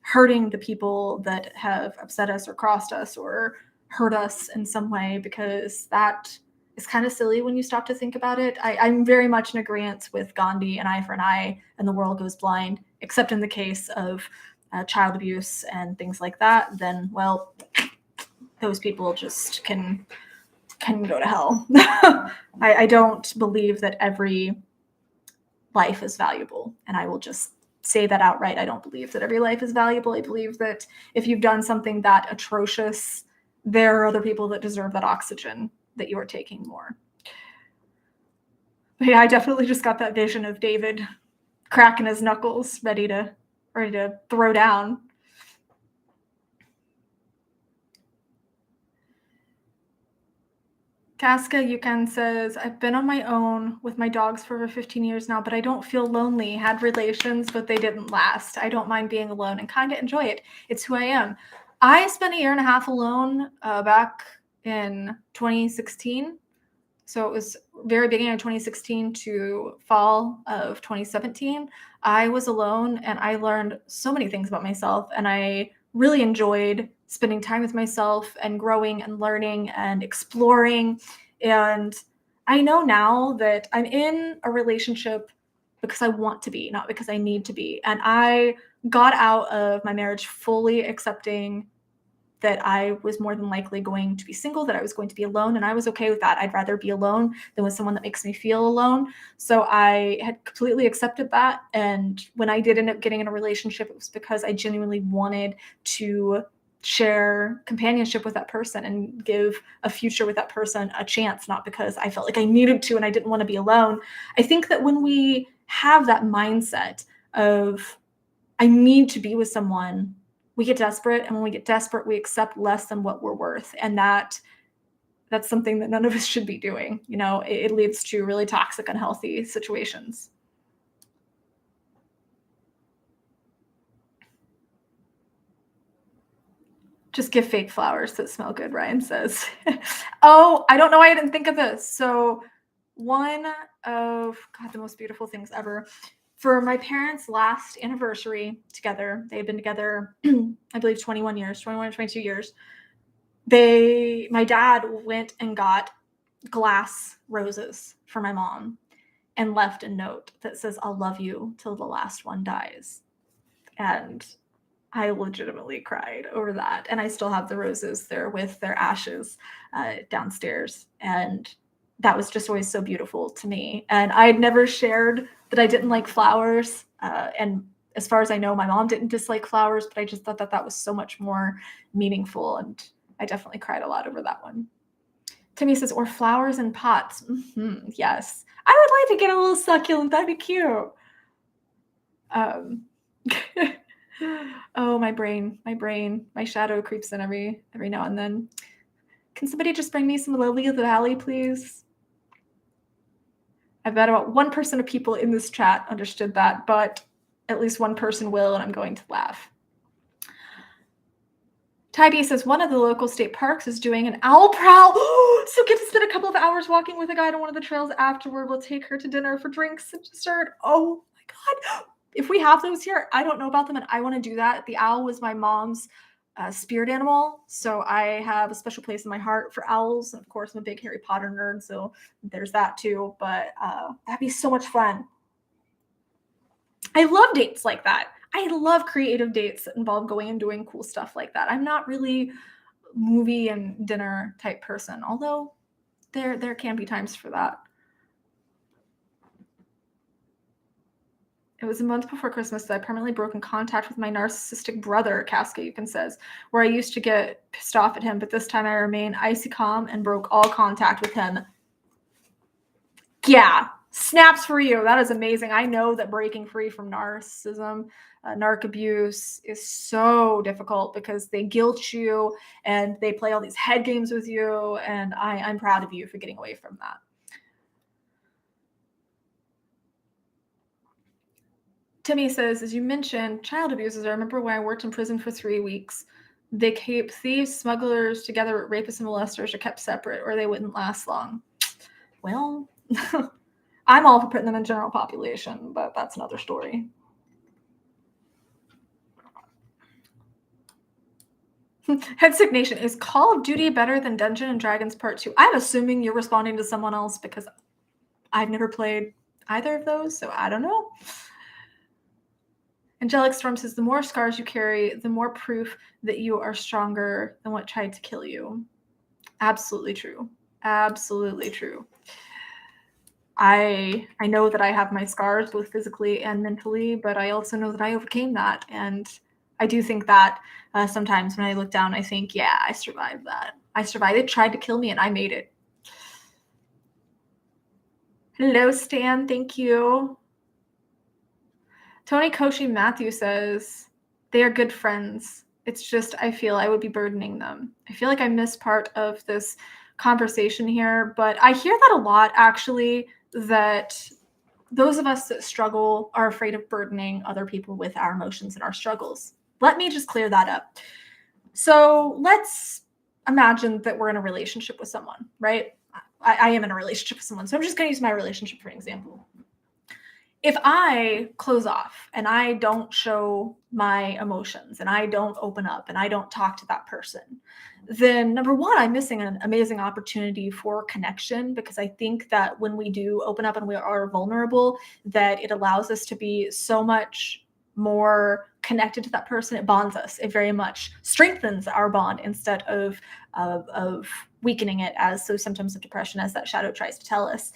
hurting the people that have upset us or crossed us or hurt us in some way, because that is kind of silly when you stop to think about it. I'm very much in agreement with Gandhi, an eye for an eye and the world goes blind, except in the case of child abuse and things like that. Then, well, those people just can go to hell. I don't believe that every life is valuable, and I will just say that outright. I don't believe that every life is valuable. I believe that if you've done something that atrocious, there are other people that deserve that oxygen that you are taking more. But yeah, I definitely just got that vision of David cracking his knuckles, ready to throw down. Casca Yukan says, I've been on my own with my dogs for over 15 years now, but I don't feel lonely. Had relations, but they didn't last. I don't mind being alone and kind of enjoy it. It's who I am. I spent 1.5 years alone back in 2016. So it was very beginning of 2016 to fall of 2017. I was alone and I learned so many things about myself, and I really enjoyed spending time with myself and growing and learning and exploring. And I know now that I'm in a relationship because I want to be, not because I need to be. And I got out of my marriage fully accepting that I was more than likely going to be single, that I was going to be alone, and I was okay with that. I'd rather be alone than with someone that makes me feel alone. So I had completely accepted that. And when I did end up getting in a relationship, it was because I genuinely wanted to share companionship with that person and give a future with that person a chance, not because I felt like I needed to and I didn't want to be alone. I think that when we have that mindset of I need to be with someone, we get desperate, and when we get desperate, we accept less than what we're worth. And that's something that none of us should be doing. You know, it leads to really toxic, unhealthy situations. Just give fake flowers that smell good, Ryan says. Oh, I don't know why I didn't think of this. So one of, God, the most beautiful things ever. For my parents' last anniversary together, they had been together, I believe 21 years, 21 or 22 years. My dad went and got glass roses for my mom and left a note that says, "I'll love you till the last one dies." And I legitimately cried over that. And I still have the roses there with their ashes downstairs. And that was just always so beautiful to me. And I had never shared that I didn't like flowers. And as far as I know, my mom didn't dislike flowers, but I just thought that that was so much more meaningful. And I definitely cried a lot over that one. Timmy says, or flowers in pots. Mm-hmm, yes. I would like to get a little succulent. That'd be cute. Oh, my brain, my shadow creeps in every now and then. Can somebody just bring me some lily of the valley, please? I bet about 1% of people in this chat understood that, but at least one person will, and I'm going to laugh. Tybee says, one of the local state parks is doing an owl prowl. So get to spend a couple of hours walking with a guide on one of the trails afterward. We'll take her to dinner for drinks and dessert. Oh my God. If we have those here, I don't know about them, and I want to do that. The owl was my mom's spirit animal, so I have a special place in my heart for owls. And of course, I'm a big Harry Potter nerd, so there's that too. But that'd be so much fun. I love dates like that. I love creative dates that involve going and doing cool stuff like that. I'm not really movie and dinner type person, although there can be times for that. It was a month before Christmas that I permanently broke in contact with my narcissistic brother, Casca Yukin says, where I used to get pissed off at him, but this time I remained icy calm and broke all contact with him. Yeah, snaps for you. That is amazing. I know that breaking free from narcissism, narc abuse is so difficult because they guilt you and they play all these head games with you, and I'm proud of you for getting away from that. Timmy says, as you mentioned, child abusers. I remember when I worked in prison for 3 weeks, they keep thieves, smugglers together, rapists and molesters are kept separate or they wouldn't last long. Well, I'm all for putting them in general population, but that's another story. Headsick Nation, is Call of Duty better than Dungeons and Dragons Part 2? I'm assuming you're responding to someone else because I've never played either of those, so I don't know. Angelic Storm says, the more scars you carry, the more proof that you are stronger than what tried to kill you. Absolutely true. Absolutely true. I know that I have my scars, both physically and mentally, but I also know that I overcame that. And I do think that sometimes when I look down, I think, yeah, I survived that. I survived. It tried to kill me and I made it. Hello, Stan. Thank you. Tony Koshi Matthew says, they are good friends. It's just, I feel I would be burdening them. I feel like I missed part of this conversation here, but I hear that a lot, actually, that those of us that struggle are afraid of burdening other people with our emotions and our struggles. Let me just clear that up. So let's imagine that we're in a relationship with someone, right? I am in a relationship with someone, so I'm just going to use my relationship for an example. If I close off and I don't show my emotions and I don't open up and I don't talk to that person, then number one, I'm missing an amazing opportunity for connection, because I think that when we do open up and we are vulnerable, that it allows us to be so much more connected to that person. It bonds us. It very much strengthens our bond instead of weakening it, as those symptoms of depression, as that shadow tries to tell us.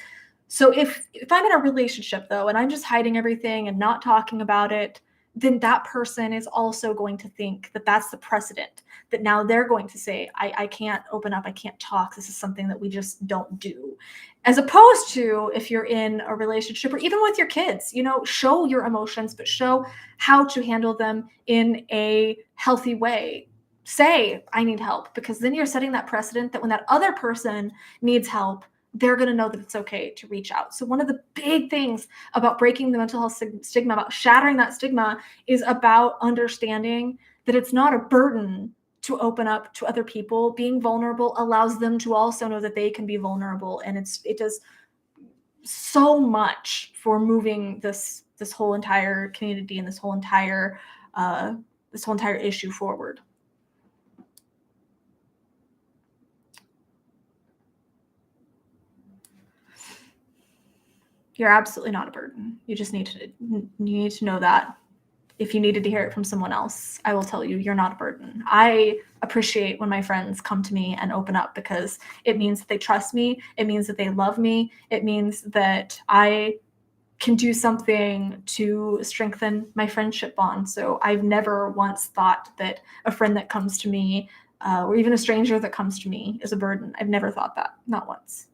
So if I'm in a relationship, though, and I'm just hiding everything and not talking about it, then that person is also going to think that that's the precedent, that now they're going to say, I can't open up, I can't talk. This is something that we just don't do. As opposed to if you're in a relationship or even with your kids, show your emotions, but show how to handle them in a healthy way. Say, I need help, because then you're setting that precedent that when that other person needs help, they're going to know that it's okay to reach out. So one of the big things about breaking the mental health stigma, about shattering that stigma, is about understanding that it's not a burden to open up to other people. Being vulnerable allows them to also know that they can be vulnerable. And it does so much for moving this whole entire community and this whole entire issue forward. You're absolutely not a burden. You just need to know that. If you needed to hear it from someone else, I will tell you, you're not a burden. I appreciate when my friends come to me and open up, because it means that they trust me. It means that they love me. It means that I can do something to strengthen my friendship bond. So I've never once thought that a friend that comes to me, or even a stranger that comes to me, is a burden. I've never thought that, not once.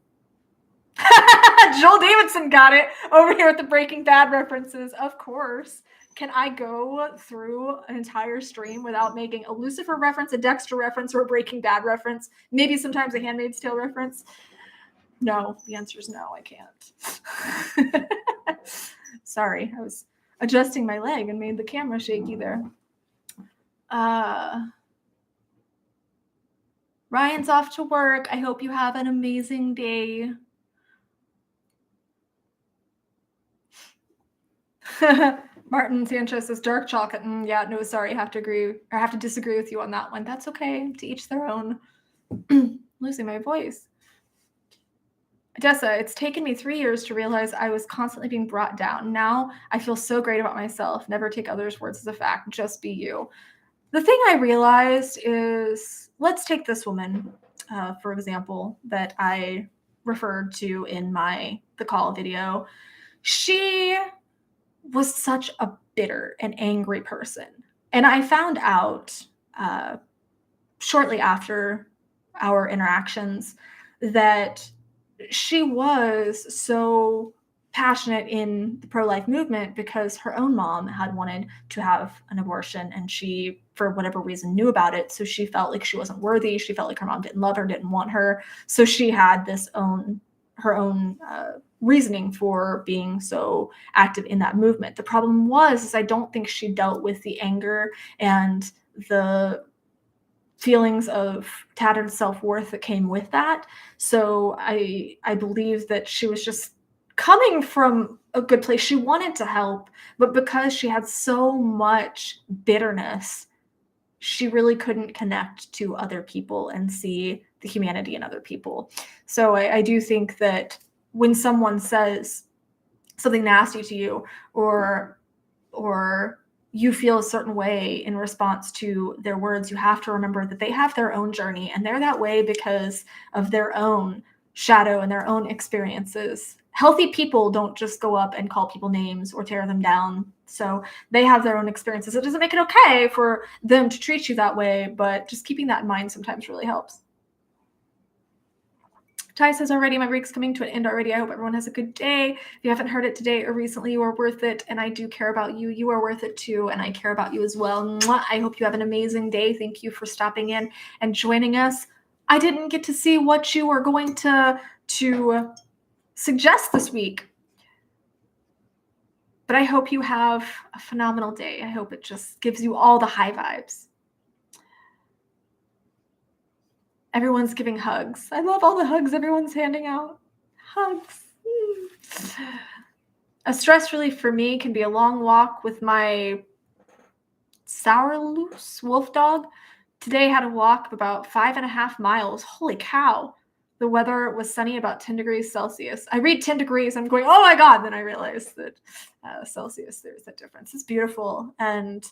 Joel Davidson got it over here with the Breaking Bad references. Of course. Can I go through an entire stream without making a Lucifer reference, a Dexter reference, or a Breaking Bad reference? Maybe sometimes a Handmaid's Tale reference? No, the answer is no, I can't. Sorry, I was adjusting my leg and made the camera shaky there. Ryan's off to work. I hope you have an amazing day. Martin Sanchez says dark chocolate. Yeah, no, sorry, I have to disagree with you on that one. That's okay. To each their own. Losing my voice. Dessa, it's taken me 3 years to realize I was constantly being brought down. Now I feel so great about myself. Never take others' words as a fact. Just be you. The thing I realized is, let's take this woman, for example, that I referred to in the call video. She was such a bitter and angry person. And I found out shortly after our interactions that she was so passionate in the pro-life movement because her own mom had wanted to have an abortion, and she, for whatever reason, knew about it. So she felt like she wasn't worthy. She felt like her mom didn't love her, didn't want her. So she had her own reasoning for being so active in that movement. The problem is I don't think she dealt with the anger and the feelings of tattered self-worth that came with that. So I believe that she was just coming from a good place. She wanted to help, but because she had so much bitterness, she really couldn't connect to other people and see the humanity in other people. So I do think that when someone says something nasty to you, or you feel a certain way in response to their words, you have to remember that they have their own journey, and they're that way because of their own shadow and their own experiences. Healthy people don't just go up and call people names or tear them down. So they have their own experiences. It doesn't make it okay for them to treat you that way, but just keeping that in mind sometimes really helps. Ty says, already, my week's coming to an end already. I hope everyone has a good day. If you haven't heard it today or recently, you are worth it. And I do care about you. You are worth it too. And I care about you as well. Mwah. I hope you have an amazing day. Thank you for stopping in and joining us. I didn't get to see what you were going to suggest this week, but I hope you have a phenomenal day. I hope it just gives you all the high vibes. Everyone's giving hugs. I love all the hugs everyone's handing out. Hugs. A stress relief for me can be a long walk with my Sourloose wolf dog. Today I had a walk of about 5.5 miles. Holy cow. The weather was sunny, about 10 degrees Celsius. I read 10 degrees. I'm going, oh my God. Then I realized that Celsius, there's that difference. It's beautiful. And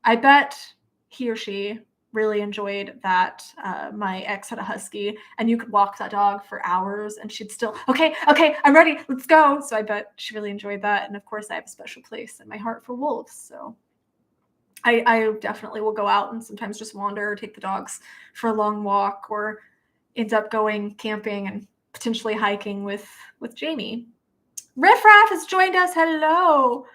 I bet he or she really enjoyed that. My ex had a husky, and you could walk that dog for hours and she'd still, okay, I'm ready, let's go. So I bet she really enjoyed that. And of course I have a special place in my heart for wolves. So I definitely will go out and sometimes just wander or take the dogs for a long walk, or end up going camping and potentially hiking with Jamie. Riff Raff has joined us. Hello.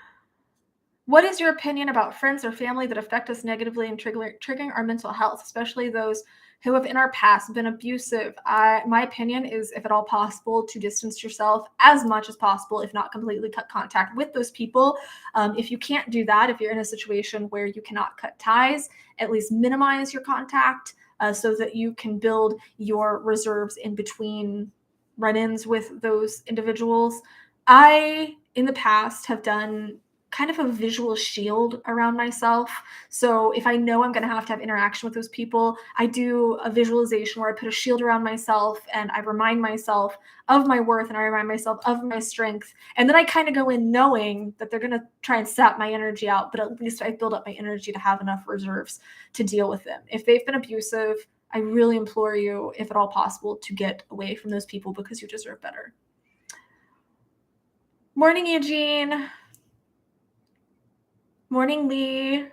What is your opinion about friends or family that affect us negatively and triggering our mental health, especially those who have in our past been abusive. My opinion is, if at all possible, to distance yourself as much as possible, if not completely cut contact with those people. If you can't do that, if you're in a situation where you cannot cut ties, at least minimize your contact so that you can build your reserves in between run-ins with those individuals. I, in the past, have done kind of a visual shield around myself. So if I know I'm going to have interaction with those people, I do a visualization where I put a shield around myself and I remind myself of my worth and I remind myself of my strength. And then I kind of go in knowing that they're going to try and sap my energy out, but at least I build up my energy to have enough reserves to deal with them. If they've been abusive, I really implore you, if at all possible, to get away from those people because you deserve better. Morning, Eugene. Morning, Lee.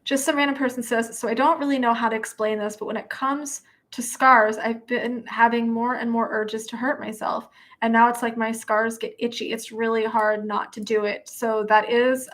Just some random person says, so I don't really know how to explain this, but when it comes to scars, I've been having more and more urges to hurt myself. And now it's like my scars get itchy. It's really hard not to do it. So that is,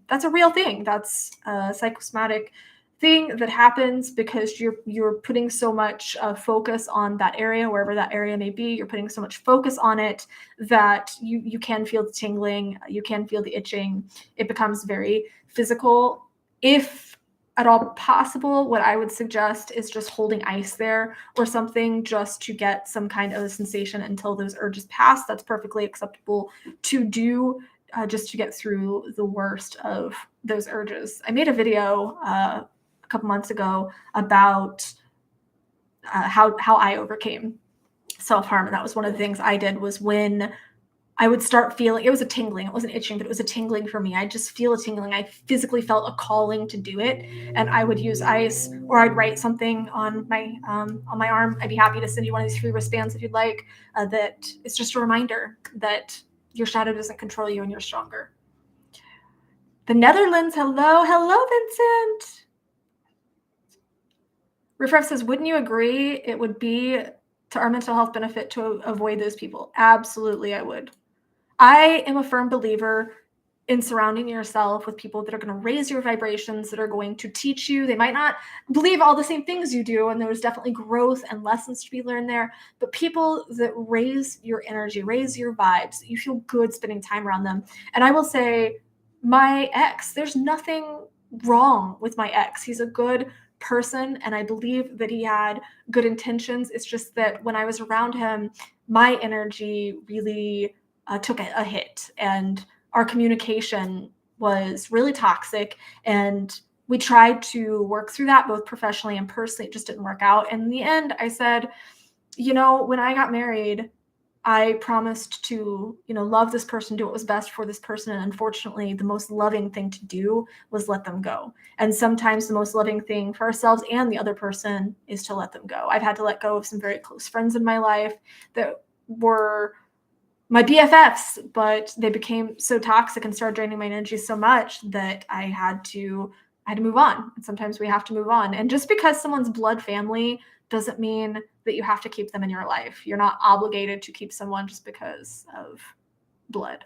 that's a real thing. That's a psychosomatic thing that happens because you're putting so much focus on that area, wherever that area may be. You're putting so much focus on it that you can feel the tingling, you can feel the itching. It becomes very physical. If at all possible, what I would suggest is just holding ice there or something just to get some kind of a sensation until those urges pass. That's perfectly acceptable to do just to get through the worst of those urges. I made a video a couple months ago about how I overcame self-harm. And that was one of the things I did, was when I would start feeling, it was a tingling. It wasn't itching, but it was a tingling for me. I just feel a tingling. I physically felt a calling to do it. And I would use ice, or I'd write something on my arm. I'd be happy to send you one of these free wristbands if you'd like. That it's just a reminder that your shadow doesn't control you and you're stronger. The Netherlands, hello. Hello, Vincent. Riffraff says, wouldn't you agree it would be to our mental health benefit to avoid those people? Absolutely, I would. I am a firm believer in surrounding yourself with people that are going to raise your vibrations, that are going to teach you. They might not believe all the same things you do, and there's definitely growth and lessons to be learned there, but people that raise your energy, raise your vibes, you feel good spending time around them. And I will say, my ex, there's nothing wrong with my ex. He's a good person, and I believe that he had good intentions. It's just that when I was around him, my energy really took a hit, and our communication was really toxic, and we tried to work through that both professionally and personally. It just didn't work out. And in the end, I said, when I got married, I promised to, love this person, do what was best for this person. And unfortunately, the most loving thing to do was let them go. And sometimes the most loving thing for ourselves and the other person is to let them go. I've had to let go of some very close friends in my life that were my BFFs, but they became so toxic and started draining my energy so much that I had to move on. And sometimes we have to move on. And just because someone's blood family doesn't mean that you have to keep them in your life. You're not obligated to keep someone just because of blood.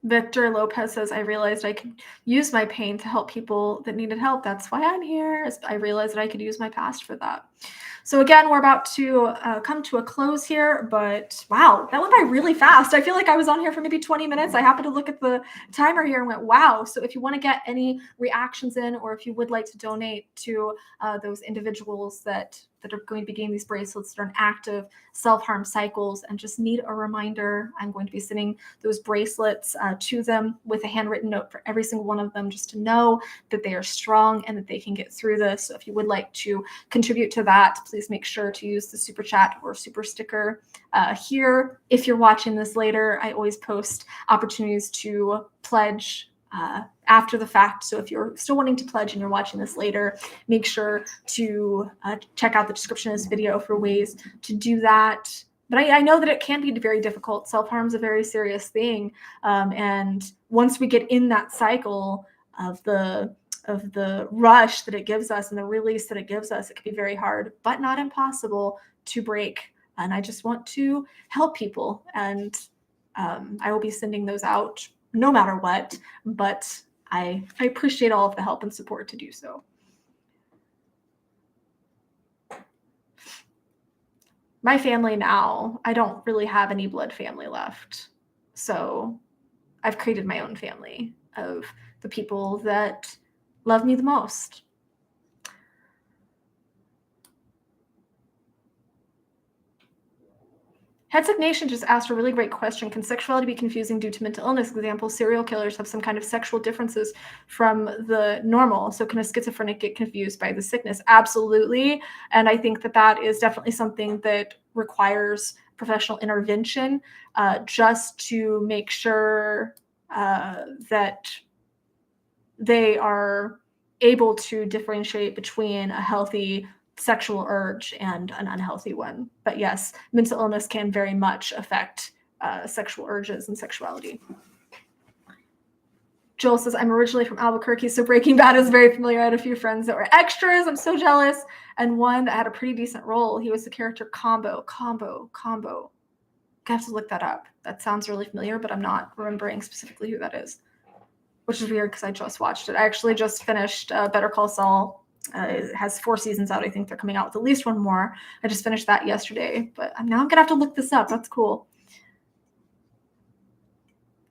Victor Lopez says, I realized I could use my pain to help people that needed help. That's why I'm here. I realized that I could use my past for that. So again, we're about to come to a close here, but wow, that went by really fast. I feel like I was on here for maybe 20 minutes. I happened to look at the timer here and went, wow. So if you want to get any reactions in, or if you would like to donate to those individuals that are going to be getting these bracelets that are in active self-harm cycles and just need a reminder, I'm going to be sending those bracelets to them with a handwritten note for every single one of them, just to know that they are strong and that they can get through this. So if you would like to contribute to that, please make sure to use the super chat or super sticker here. If you're watching this later, I always post opportunities to pledge after the fact. So if you're still wanting to pledge and you're watching this later, make sure to check out the description of this video for ways to do that. But I know that it can be very difficult. Self-harm is a very serious thing. And once we get in that cycle of the rush that it gives us and the release that it gives us, it can be very hard, but not impossible to break. And I just want to help people. And I will be sending those out no matter what, but I appreciate all of the help and support to do so. My family now, I don't really have any blood family left. So I've created my own family of the people that love me the most. Heads Up Nation just asked a really great question. Can sexuality be confusing due to mental illness? For example, serial killers have some kind of sexual differences from the normal. So can a schizophrenic get confused by the sickness? Absolutely. And I think that that is definitely something that requires professional intervention, just to make sure that they are able to differentiate between a healthy sexual urge and an unhealthy one. But yes, mental illness can very much affect sexual urges and sexuality. Joel says, I'm originally from Albuquerque, so Breaking Bad is very familiar. I had a few friends that were extras. I'm so jealous. And one that had a pretty decent role. He was the character Combo. I have to look that up. That sounds really familiar, but I'm not remembering specifically who that is, which is weird because I just watched it. I actually just finished Better Call Saul. It has 4 seasons out. I think they're coming out with at least one more. I just finished that yesterday, but now I'm going to have to look this up. That's cool.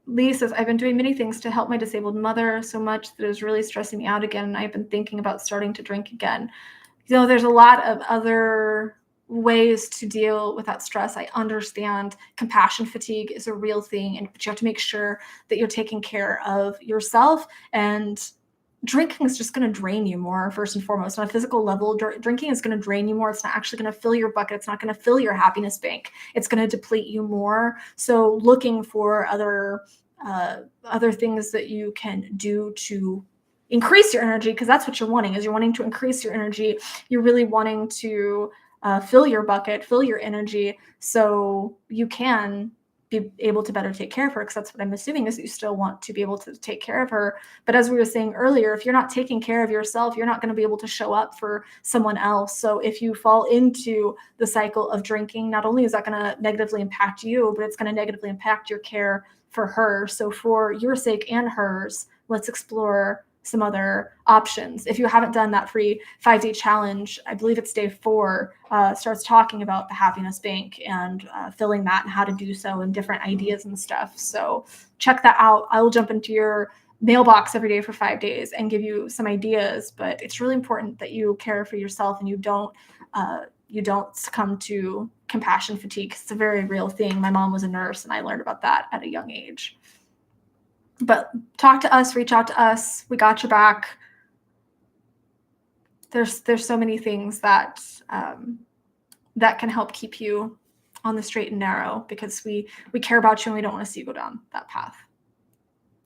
Lee says, I've been doing many things to help my disabled mother so much that it is really stressing me out again, and I've been thinking about starting to drink again. You know, there's a lot of other ways to deal with that stress. I understand compassion fatigue is a real thing, but you have to make sure that you're taking care of yourself, and drinking is just going to drain you more, first and foremost. On a physical level, drinking is going to drain you more. It's not actually going to fill your bucket. It's not going to fill your happiness bank. It's going to deplete you more. So looking for other things that you can do to increase your energy, because that's what you're wanting, is you're wanting to increase your energy. You're really wanting to fill your bucket, fill your energy, so you can be able to better take care of her, because that's what I'm assuming is that you still want to be able to take care of her. But as we were saying earlier, if you're not taking care of yourself, you're not going to be able to show up for someone else. So if you fall into the cycle of drinking, not only is that going to negatively impact you, but it's going to negatively impact your care for her. So for your sake and hers, let's explore some other options. If you haven't done that free 5-day challenge, I believe it's day 4, starts talking about the happiness bank and filling that and how to do so and different ideas and stuff. So check that out. I will jump into your mailbox every day for 5 days and give you some ideas, but it's really important that you care for yourself and you don't succumb to compassion fatigue. It's a very real thing. My mom was a nurse and I learned about that at a young age. But talk to us, reach out to us. We got your back. There's so many things that that can help keep you on the straight and narrow, because we care about you and we don't want to see you go down that path.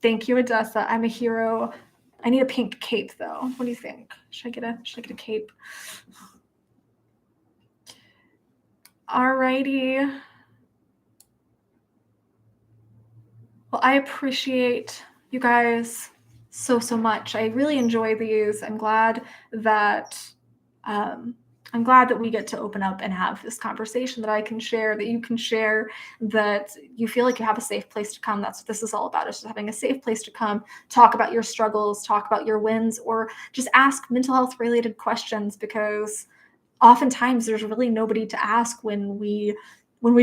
Thank you, Odessa. I'm a hero. I need a pink cape though. What do you think? Should I get a cape? Alrighty. Well, I appreciate you guys so much. I really enjoy these. I'm glad that we get to open up and have this conversation that I can share, that you can share, that you feel like you have a safe place to come. That's what this is all about. It's just having a safe place to come, talk about your struggles, talk about your wins, or just ask mental health related questions, because oftentimes there's really nobody to ask when we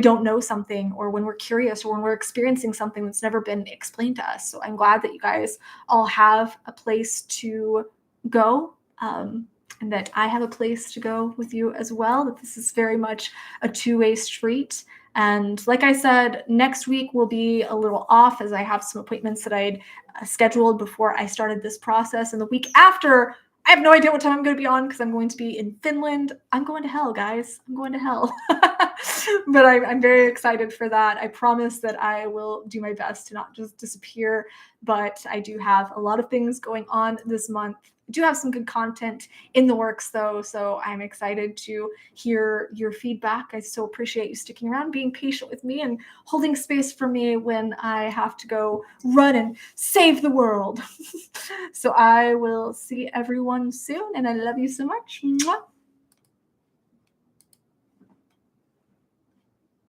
don't know something, or when we're curious, or when we're experiencing something that's never been explained to us. So I'm glad that you guys all have a place to go, and that I have a place to go with you as well, that this is very much a two-way street. And like I said, next week will be a little off, as I have some appointments that I'd scheduled before I started this process. And the week after, I have no idea what time I'm going to be on, because I'm going to be in Finland. I'm going to hell, guys. I'm going to hell. But I'm very excited for that. I promise that I will do my best to not just disappear, but I do have a lot of things going on this month. I do have some good content in the works though, so I'm excited to hear your feedback. I so appreciate you sticking around, being patient with me, and holding space for me when I have to go run and save the world. So I will see everyone soon, and I love you so much. Mwah.